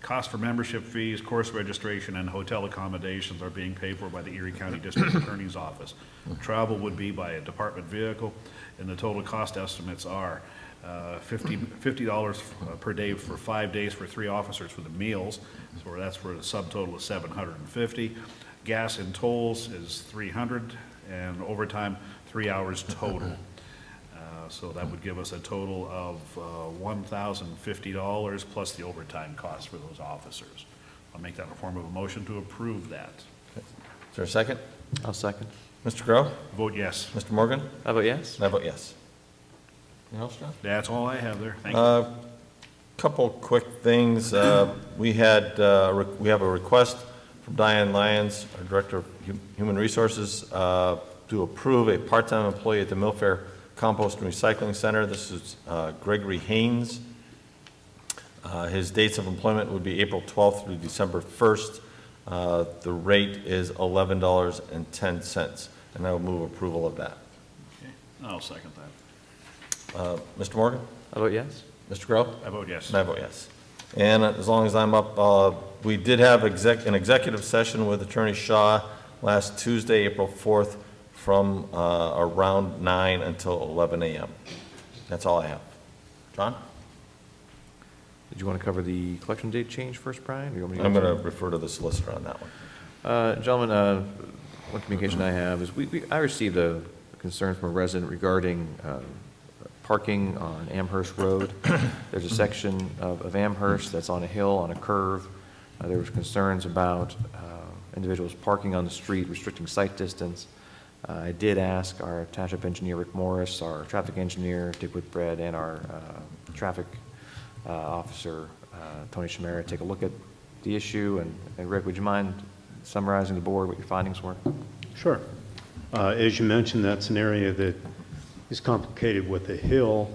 Cost for membership fees, course registration, and hotel accommodations are being paid for by the Erie County District Attorney's Office. Travel would be by a department vehicle, and the total cost estimates are $50 per day for 5 days for 3 officers for the meals, so that's for a subtotal of $750. Gas and tolls is $300, and overtime 3 hours total. So that would give us a total of $1,050 plus the overtime costs for those officers. I'll make that in the form of a motion to approve that. Is there a second? I'll second. Mr. Grove? Vote yes. Mr. Morgan? I vote yes. And I vote yes. Anything else, John? That's all I have there. Thank you. Couple quick things. We have a request from Diane Lyons, our Director of Human Resources, to approve a part-time employee at the Millfair Compost and Recycling Center. This is Gregory Haynes. His dates of employment would be April 12th through December 1st. The rate is $11.10, and I will move approval of that. Okay. I'll second that. Mr. Morgan? I vote yes. Mr. Grove? I vote yes. And I vote yes. And as long as I'm up, we did have an executive session with Attorney Shaw last Tuesday, April 4th, from around 9 until 11 a.m. That's all I have. John? Did you want to cover the collection date change first, Brian? Or you want me to I'm going to refer to the solicitor on that one. Gentlemen, one communication I have is I received a concern from a resident regarding parking on Amherst Road. There's a section of Amherst that's on a hill, on a curve. There was concerns about individuals parking on the street, restricting sight distance. I did ask our township engineer, Rick Morris, our traffic engineer, Dick Whitbread, and our traffic officer, Tony Shamara, take a look at the issue. And Rick, would you mind summarizing the board what your findings were? Sure. As you mentioned, that's an area that is complicated with a hill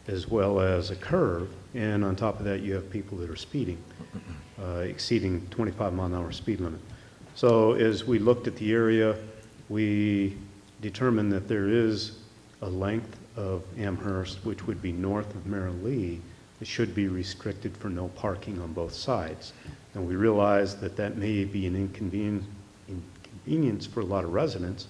as well as a curve, and on top of that you have people that are speeding, exceeding 25-mile-an-hour speed limit. So as we looked at the area, we determined that there is a length of Amherst, which would be north of Merrill Lee, that should be restricted for no parking on both sides. And we realized that that may be an inconvenience for a lot of residents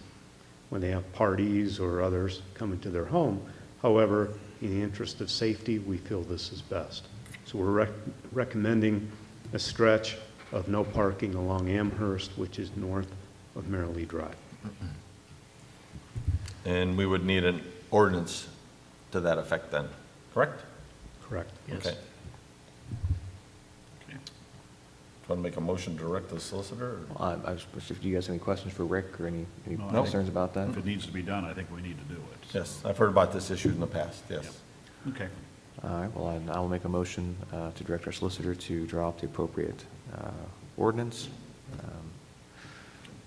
when they have parties or others coming to their home. However, in the interest of safety, we feel this is best. So we're recommending a stretch of no parking along Amherst, which is north of Merrill Lee Drive. And we would need an ordinance to that effect then, correct? Correct. Yes. Okay. Do you want to make a motion to direct the solicitor? I was, if you guys have any questions for Rick or any No, concerns about that? If it needs to be done, I think we need to do it. Yes, I've heard about this issue in the past, yes. Okay. All right, well, I will make a motion to direct our solicitor to draw up the appropriate ordinance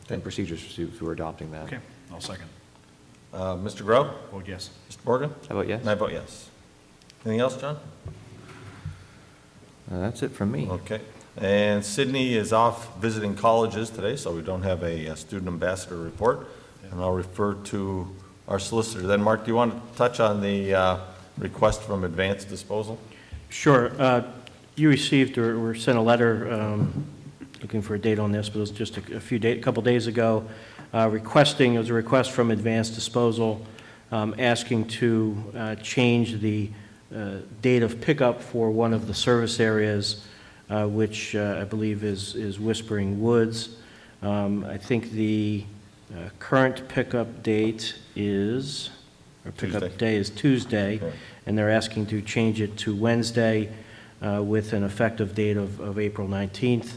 and procedures for adopting that. Okay, I'll second. Mr. Grove? Vote yes. Mr. Morgan? I vote yes. And I vote yes. Anything else, John? That's it from me. Okay. And Sydney is off visiting colleges today, so we don't have a student ambassador report. And I'll refer to our solicitor. Then, Mark, do you want to touch on the request from Advanced Disposal? Sure. You received or were sent a letter looking for a date on this, but it was just a couple days ago, it was a request from Advanced Disposal asking to change the date of pickup for one of the service areas, which I believe is Whispering Woods. I think the current pickup date is, or pickup Tuesday. day is Tuesday, Correct. and they're asking to change it to Wednesday with an effective date of April 19th.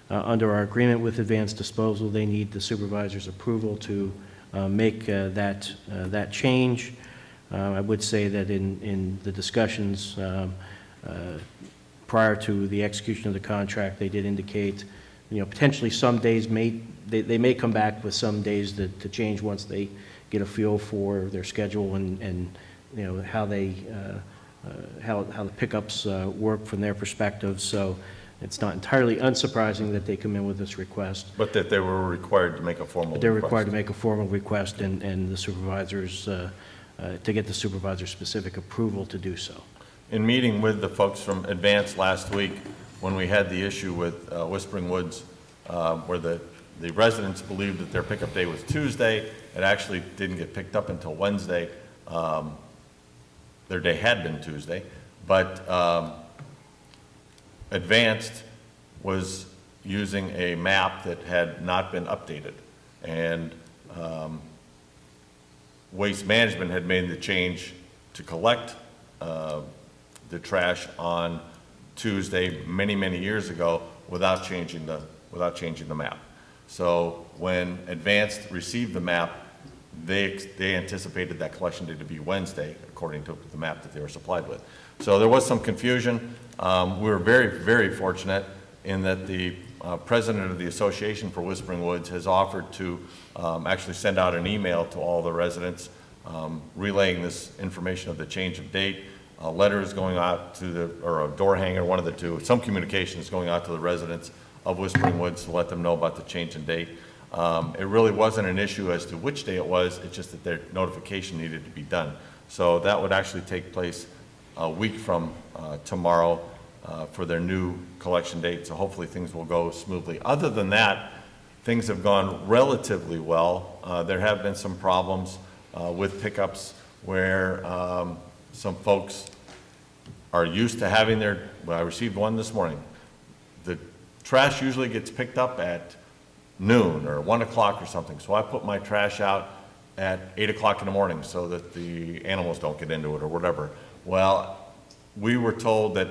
Under our agreement with Advanced Disposal, they need the supervisor's approval to make that change. I would say that in the discussions prior to the execution of the contract, they did indicate, potentially some days they may come back with some days to change once they get a feel for their schedule and how the pickups work from their perspective. So it's not entirely unsurprising that they come in with this request. But that they were required to make a formal request. They're required to make a formal request and the supervisors, to get the supervisor's specific approval to do so. In meeting with the folks from Advance last week, when we had the issue with Whispering Woods, where the residents believed that their pickup day was Tuesday, it actually didn't get picked up until Wednesday. Their day had been Tuesday, but Advanced was using a map that had not been updated. And Waste Management had made the change to collect the trash on Tuesday many years ago without changing the map. So when Advanced received the map, they anticipated that collection day to be Wednesday, according to the map that they were supplied with. So there was some confusion. We were very fortunate in that the president of the Association for Whispering Woods has offered to actually send out an email to all the residents relaying this information of the change of date. A letter is going out to or a door hanger, one of the two. Some communication is going out to the residents of Whispering Woods to let them know about the change in date. It really wasn't an issue as to which day it was, it's just that their notification needed to be done. So that would actually take place a week from tomorrow for their new collection date, so hopefully things will go smoothly. Other than that, things have gone relatively well. There have been some problems with pickups where some folks are used to having I received one this morning. The trash usually gets picked up at noon or 1 o'clock or something, so I put my trash out at 8 o'clock in the morning so that the animals don't get into it or whatever. Well, we were told that,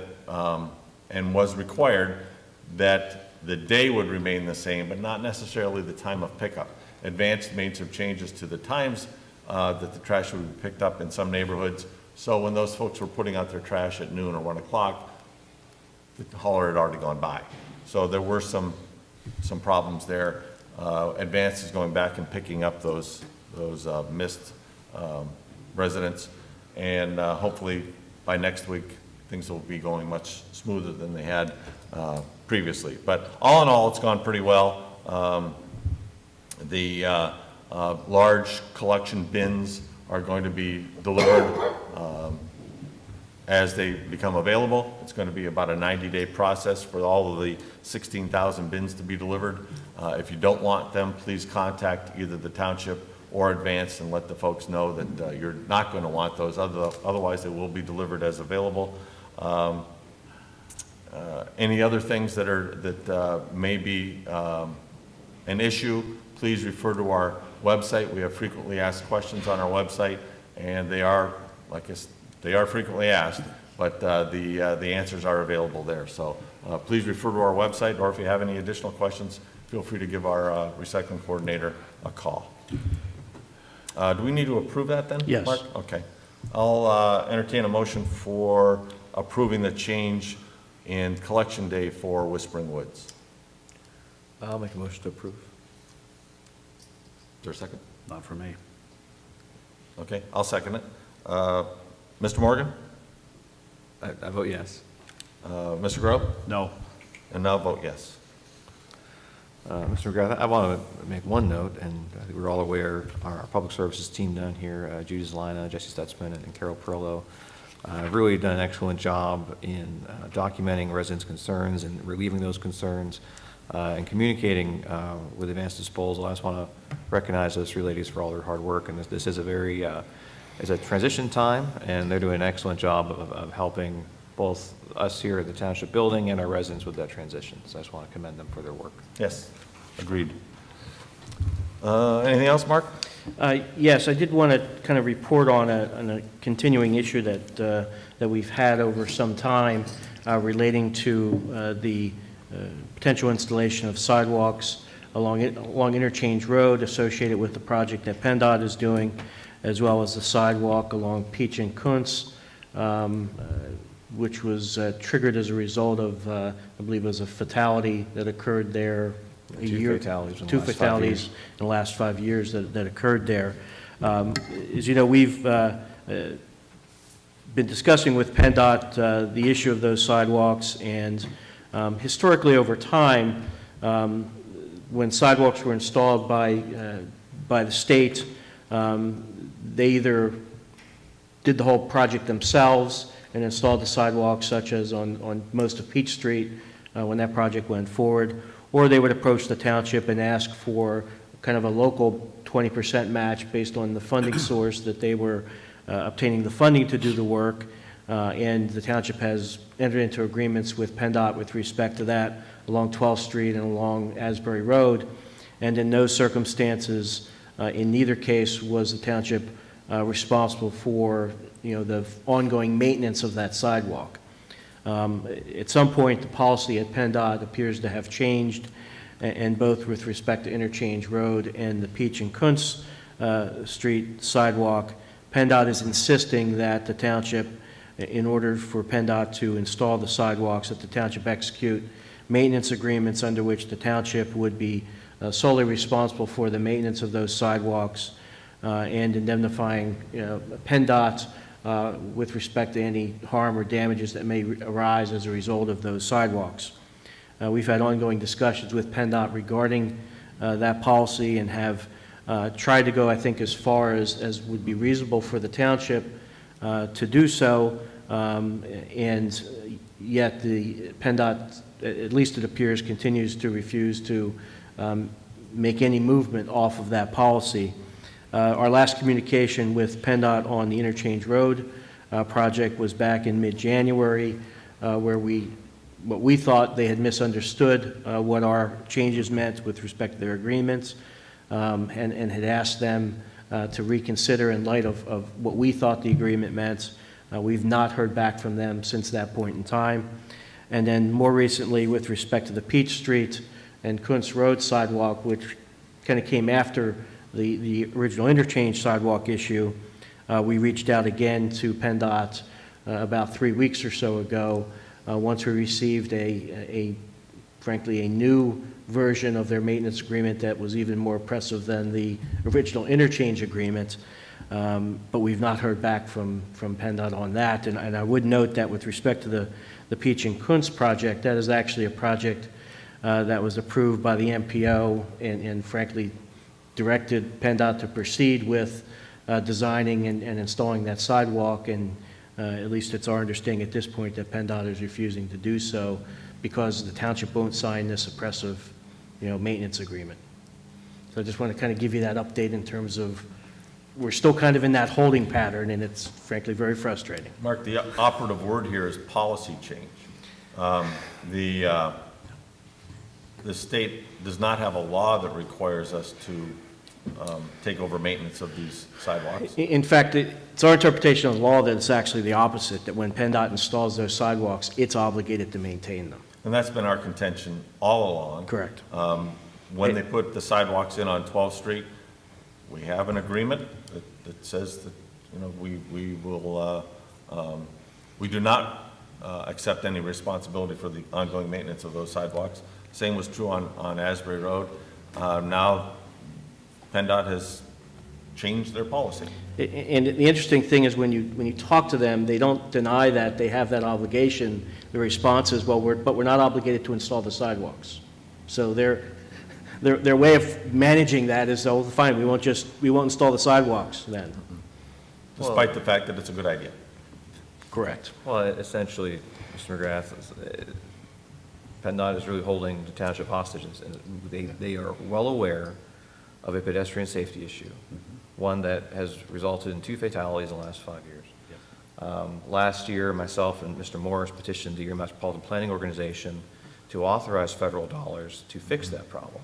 and was required, that the day would remain the same, but not necessarily the time of pickup. Advanced made some changes to the times that the trash would be picked up in some neighborhoods. So when those folks were putting out their trash at noon or 1 o'clock, the hauler had already gone by. So there were some problems there. Advanced is going back and picking up those missed residents, and hopefully by next week things will be going much smoother than they had previously. But all in all, it's gone pretty well. The large collection bins are going to be delivered as they become available. It's going to be about a 90-day process for all of the 16,000 bins to be delivered. If you don't want them, please contact either the township or Advance and let the folks know that you're not going to want those. Otherwise, they will be delivered as available. Any other things that may be an issue, please refer to our website. We have frequently asked questions on our website, and they are, they are frequently asked, but the answers are available there. So please refer to our website, or if you have any additional questions, feel free to give our recycling coordinator a call. Do we need to approve that then, Yes. Mark? Okay. I'll entertain a motion for approving the change in collection day for Whispering Woods. I'll make a motion to approve. Is there a second? Not for me. Okay, I'll second it. Mr. Morgan? I vote yes. Mr. Grove? No. And now vote yes. Mr. McGrath, I want to make one note, and I think we're all aware, our public services team down here, Judy Zelina, Jesse Stutzman, and Carol Perillo, have really done an excellent job in documenting residents' concerns and relieving those concerns and communicating with Advanced Disposal. I just want to recognize those three ladies for all their hard work, and this is a very, it's a transition time, and they're doing an excellent job of helping both us here at the Township Building and our residents with that transition. So I just want to commend them for their work. Yes, agreed. Anything else, Mark? Yes, I did want to kind of report on a continuing issue that we've had over some time relating to the potential installation of sidewalks along Interchange Road associated with the project that PennDOT is doing, as well as the sidewalk along Peach and Kuntz, which was triggered as a result of, I believe it was a fatality that occurred there Two fatalities in the last 5 years that occurred there. As you know, we've been discussing with PennDOT the issue of those sidewalks, and historically over time, when sidewalks were installed by the state, they either did the whole project themselves and installed the sidewalks, such as on most of Peach Street when that project went forward, or they would approach the township and ask for kind of a local 20% match based on the funding source that they were obtaining the funding to do the work, and the township has entered into agreements with PennDOT with respect to that along 12th Street and along Asbury Road, and in those circumstances, in neither case was the township responsible for the ongoing maintenance of that sidewalk. At some point, the policy at PennDOT appears to have changed, and both with respect to Interchange Road and the Peach and Kuntz Street sidewalk, PennDOT is insisting that the township, in order for PennDOT to install the sidewalks, that the township execute maintenance agreements under which the township would be solely responsible for the maintenance of those sidewalks and indemnifying PennDOT with respect to any harm or damages that may arise as a result of those sidewalks. We've had ongoing discussions with PennDOT regarding that policy and have tried to go, I think, as far as would be reasonable for the township to do so, and yet the PennDOT, at least it appears, continues to refuse to make any movement off of that policy. Our last communication with PennDOT on the Interchange Road project was back in mid-January, where what we thought they had misunderstood what our changes meant with respect to their agreements, and had asked them to reconsider in light of what we thought the agreement meant. We've not heard back from them since that point in time. And then more recently, with respect to the Peach Street and Kuntz Road sidewalk, which kind of came after the original interchange sidewalk issue, we reached out again to PennDOT about 3 weeks or so ago, once we received frankly, a new version of their maintenance agreement that was even more oppressive than the original interchange agreement. But we've not heard back from PennDOT on that. And I would note that with respect to the Peach and Kuntz project, that is actually a project that was approved by the MPO and frankly directed PennDOT to proceed with designing and installing that sidewalk, and at least it's our understanding at this point that PennDOT is refusing to do so because the township won't sign this oppressive, maintenance agreement. So I just want to kind of give you that update in terms of we're still kind of in that holding pattern, and it's frankly very frustrating. Mark, the operative word here is policy change. The state does not have a law that requires us to take over maintenance of these sidewalks. In fact, it's our interpretation of the law that it's actually the opposite, that when PennDOT installs those sidewalks, it's obligated to maintain them. And that's been our contention all along. Correct. When they put the sidewalks in on 12th Street, we have an agreement that says that, we do not accept any responsibility for the ongoing maintenance of those sidewalks. Same was true on Asbury Road. Now, PennDOT has change their policy. And the interesting thing is when you talk to them, they don't deny that they have that obligation. The response is, well, we're not obligated to install the sidewalks. So their way of managing that is, oh, fine, we won't install the sidewalks then. Despite the fact that it's a good idea. Correct. Well, essentially, Mr. McGrath, PennDOT is really holding the township hostages, and they are well aware of a pedestrian safety issue, one that has resulted in 2 fatalities in the last 5 years. Last year, myself and Mr. Morris petitioned the Erie Metropolitan Planning Organization to authorize federal dollars to fix that problem.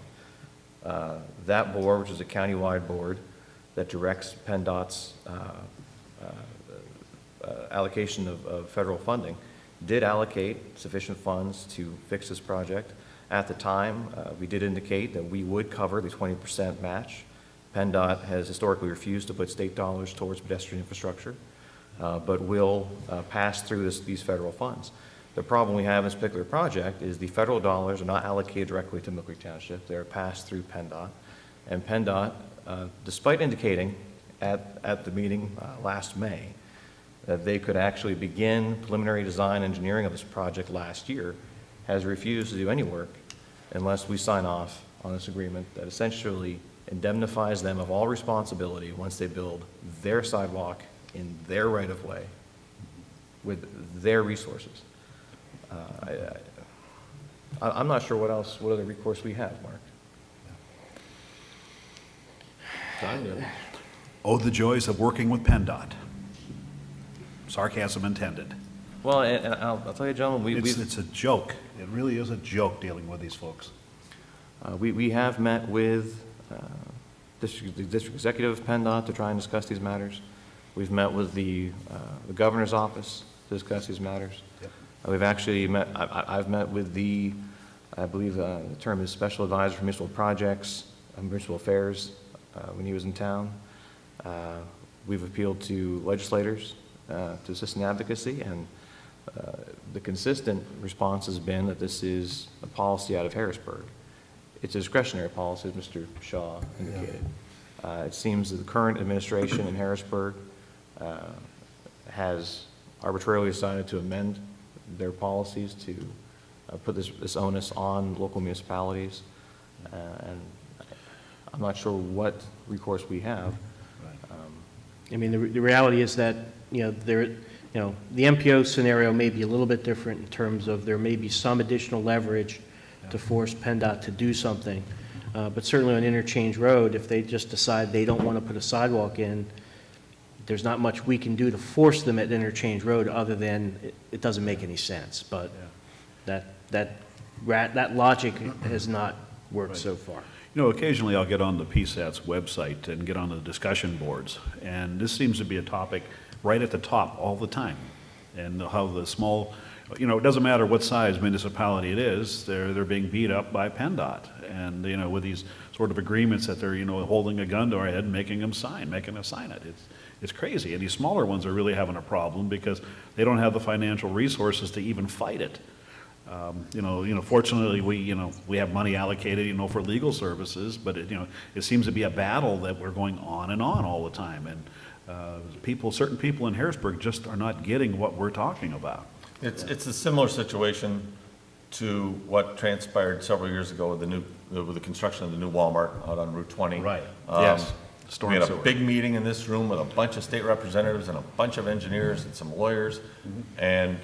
That board, which is a countywide board that directs PennDOT's allocation of federal funding, did allocate sufficient funds to fix this project. At the time, we did indicate that we would cover the 20% match. PennDOT has historically refused to put state dollars towards pedestrian infrastructure, but will pass through these federal funds. The problem we have in this particular project is the federal dollars are not allocated directly to Mill Creek Township. They are passed through PennDOT. And PennDOT, despite indicating at the meeting last May that they could actually begin preliminary design engineering of this project last year, has refused to do any work unless we sign off on this agreement that essentially indemnifies them of all responsibility once they build their sidewalk in their right-of-way with their resources. I'm not sure what other recourse we have, Mark. Oh, the joys of working with PennDOT. Sarcasm intended. Well, and I'll tell you, gentlemen, It's a joke. It really is a joke dealing with these folks. we have met with the district executive of PennDOT to try and discuss these matters. We've met with the governor's office to discuss these matters. Yep. We've actually met, I've met with I believe the term is Special Advisor for Municipal Projects, Municipal Affairs, when he was in town. We've appealed to legislators to assist in advocacy, and the consistent response has been that this is a policy out of Harrisburg. It's a discretionary policy, as Mr. Shaw indicated. It seems that the current administration in Harrisburg has arbitrarily decided to amend their policies to put this onus on local municipalities, and I'm not sure what recourse we have. I mean, the reality is that, the MPO scenario may be a little bit different in terms of there may be some additional leverage to force PennDOT to do something. But certainly on Interchange Road, if they just decide they don't want to put a sidewalk in, there's not much we can do to force them at Interchange Road other than it doesn't make any sense. But that logic has not worked so far. Occasionally I'll get on the PSAT's website and get on the discussion boards, and this seems to be a topic right at the top all the time. And how the small, it doesn't matter what size municipality it is, they're being beat up by PennDOT. And, with these sort of agreements that they're, holding a gun to our head and making us sign it. It's crazy. And these smaller ones are really having a problem because they don't have the financial resources to even fight it. Fortunately, we have money allocated, for legal services, but it seems to be a battle that we're going on and on all the time. And certain people in Harrisburg just are not getting what we're talking about. It's a similar situation to what transpired several years ago with the construction of the new Walmart out on Route 20. Right. Yes. We had a big meeting in this room with a bunch of state representatives and a bunch of engineers and some lawyers, and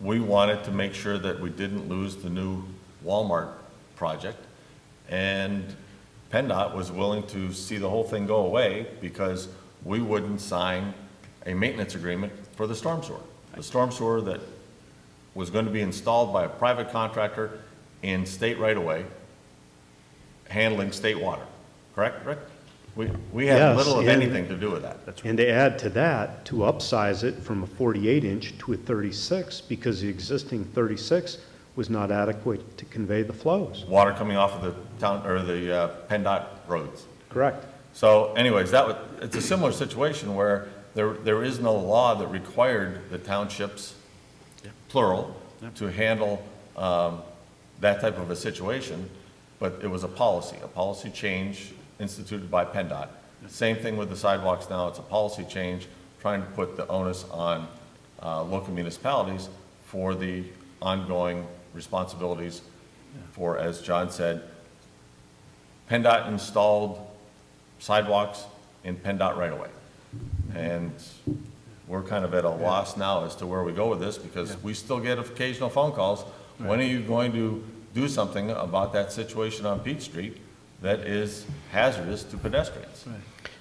we wanted to make sure that we didn't lose the new Walmart project, and PennDOT was willing to see the whole thing go away because we wouldn't sign a maintenance agreement for the storm sewer. The storm sewer that was going to be installed by a private contractor in state right-of-way, handling state water. Correct, Rick? We had Yes, little of and- anything to do with that. And to add to that, to upsize it from a 48-inch to a 36, because the existing 36 was not adequate to convey the flows. Water coming off of the town, or the PennDOT roads. Correct. So anyways, it's a similar situation where there is no law that required the townships, plural, to handle that type of a situation, but it was a policy change instituted by PennDOT Same thing with the sidewalks now, it's a policy change, trying to put the onus on local municipalities for the ongoing responsibilities for, as John said, PennDOT installed sidewalks in PennDOT right away. And we're kind of at a loss now as to where we go with this, because we still get occasional phone calls. When are you going to do something about that situation on Peach Street that is hazardous to pedestrians?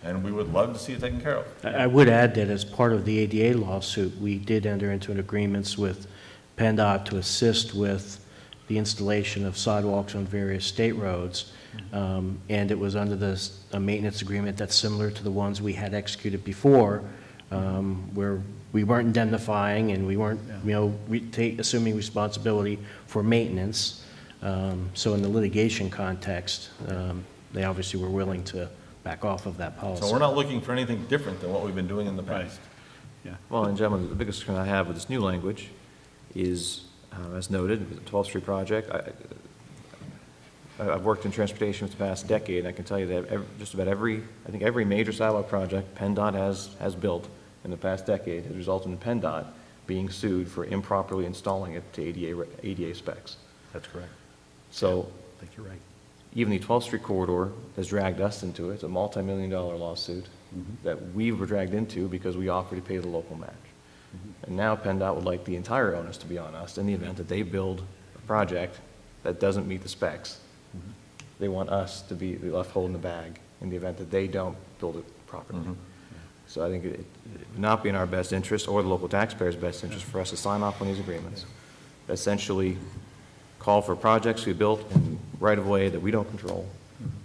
And we would love to see it taken care of. I would add that as part of the ADA lawsuit, we did enter into an agreements with PennDOT to assist with the installation of sidewalks on various state roads. And it was under a maintenance agreement that's similar to the ones we had executed before, where we weren't indemnifying and we weren't, assuming responsibility for maintenance. So in the litigation context, they obviously were willing to back off of that policy. So we're not looking for anything different than what we've been doing in the past. Well, and gentlemen, the biggest concern I have with this new language is, as noted, the 12th Street project. I've worked in transportation for the past decade, and I can tell you that just about every major sidewalk project PennDOT has built in the past decade has resulted in PennDOT being sued for improperly installing it to ADA specs. That's correct. So I think you're right. even the 12th Street corridor has dragged us into it. It's a multi-million-dollar lawsuit that we were dragged into because we offered to pay the local match. And now PennDOT would like the entire onus to be on us in the event that they build a project that doesn't meet the specs. They want us to be left holding the bag in the event that they don't build it properly. So I think it would not be in our best interest or the local taxpayers' best interest for us to sign off on these agreements. Essentially call for projects to be built in right-of-way that we don't control,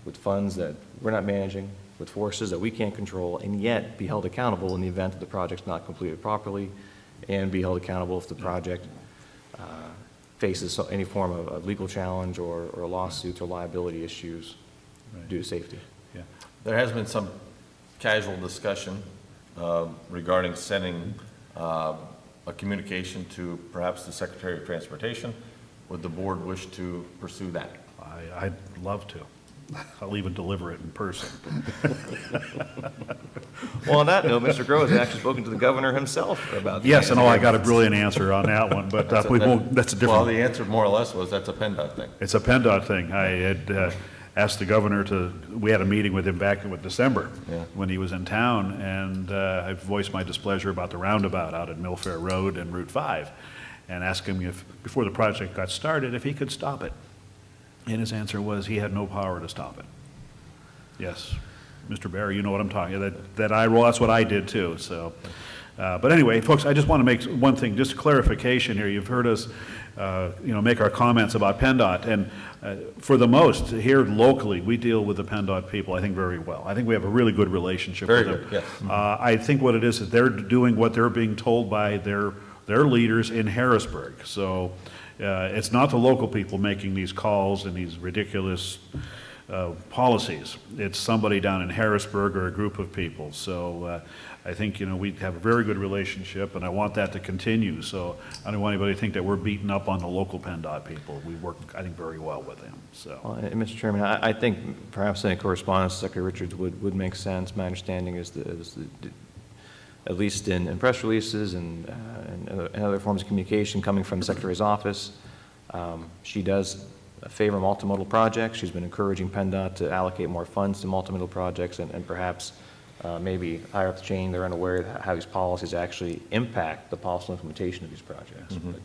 with funds that we're not managing, with forces that we can't control, and yet be held accountable in the event that the project's not completed properly, and be held accountable if the project faces any form of legal challenge or lawsuits or liability issues due to safety. There has been some casual discussion regarding sending a communication to perhaps the Secretary of Transportation. Would the board wish to pursue that? I'd love to. I'll even deliver it in person. Well, on that note, Mr. Groh has actually spoken to the governor himself about Yes, and I got a brilliant answer on that one, but we won't, that's a Well, different, the answer more or less was that's a PennDOT thing. it's a PennDOT thing. I had asked the governor we had a meeting with him back in December when he was in town, and I voiced my displeasure about the roundabout out at Millfair Road and Route 5, and asked him if, before the project got started, if he could stop it. And his answer was he had no power to stop it. Yes, Mr. Barry, you know what I'm talking about. Well, that's what I did too. So, but anyway, folks, I just want to make one thing, just clarification here. You've heard us, make our comments about PennDOT, and for the most here locally, we deal with the PennDOT people, I think, very well. I think we have a really good relationship with them. Very good, yes. I think what it is they're doing what they're being told by their leaders in Harrisburg. So. It's not the local people making these calls and these ridiculous policies. It's somebody down in Harrisburg or a group of people. So I think, we have a very good relationship, and I want that to continue. So I don't want anybody to think that we're beating up on the local PennDOT people. We work, I think, very well with them. So, Well, and Mr. Chairman, I think perhaps any correspondence to Secretary Richards would make sense. My understanding is at least in press releases and other forms of communication coming from the Secretary's office. She does favor multimodal projects. She's been encouraging PennDOT to allocate more funds to multimodal projects and perhaps maybe higher up the chain, they're unaware of how these policies actually impact the policy implementation of these projects. But,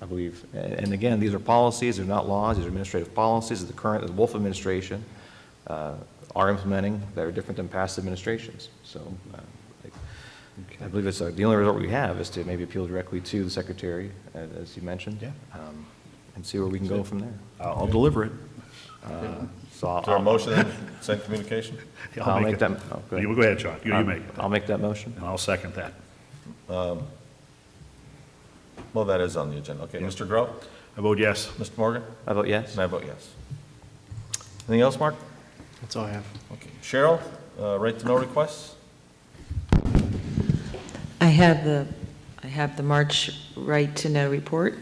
I believe, and again, these are policies, they're not laws, these are administrative policies that the Wolf administration are implementing that are different than past administrations. So I believe it's the only resort we have is to maybe appeal directly to the Secretary, as you mentioned, and see where we can go from there. I'll deliver it. So Is there a motion to send communication? I'll make it. that. Oh, go ahead. You go ahead, John. You make it. I'll make that motion. And I'll second that. Well, that is on the agenda. Okay, Mr. Groh? I vote yes. Mr. Morgan? I vote yes. And I vote yes. Anything else, Mark? That's all I have. Okay. Cheryl, right to know requests? I have the March right to know report.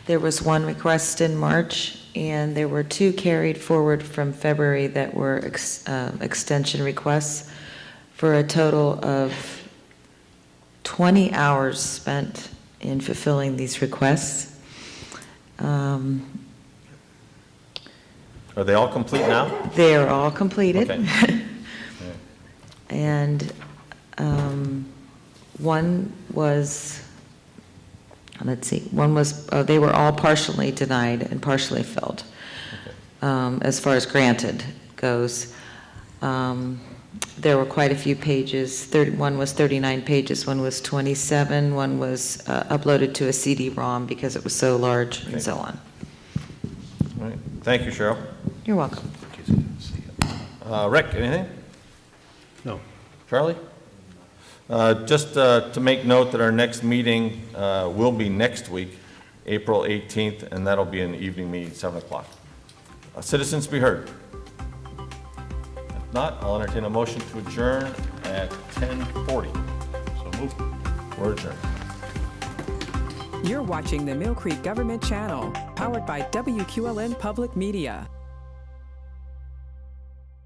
There was one request in March and there were 2 carried forward from February that were extension requests for a total of 20 hours spent in fulfilling these requests. Are they all complete now? They are all completed. Okay. And one was, let's see, they were all partially denied and partially filled, as far as granted goes. There were quite a few pages. One was 39 pages, one was 27, one was uploaded to a CD-ROM because it was so large, and so on. All right. Thank you, Cheryl. You're welcome. Rick, anything? No. Charlie? Just to make note that our next meeting will be next week, April 18th, and that'll be an evening meeting, 7 o'clock. Citizens be heard. If not, I'll entertain a motion to adjourn at 10:40. So moved. We're adjourned. You're watching the Mill Creek Government Channel, powered by WQLN Public Media.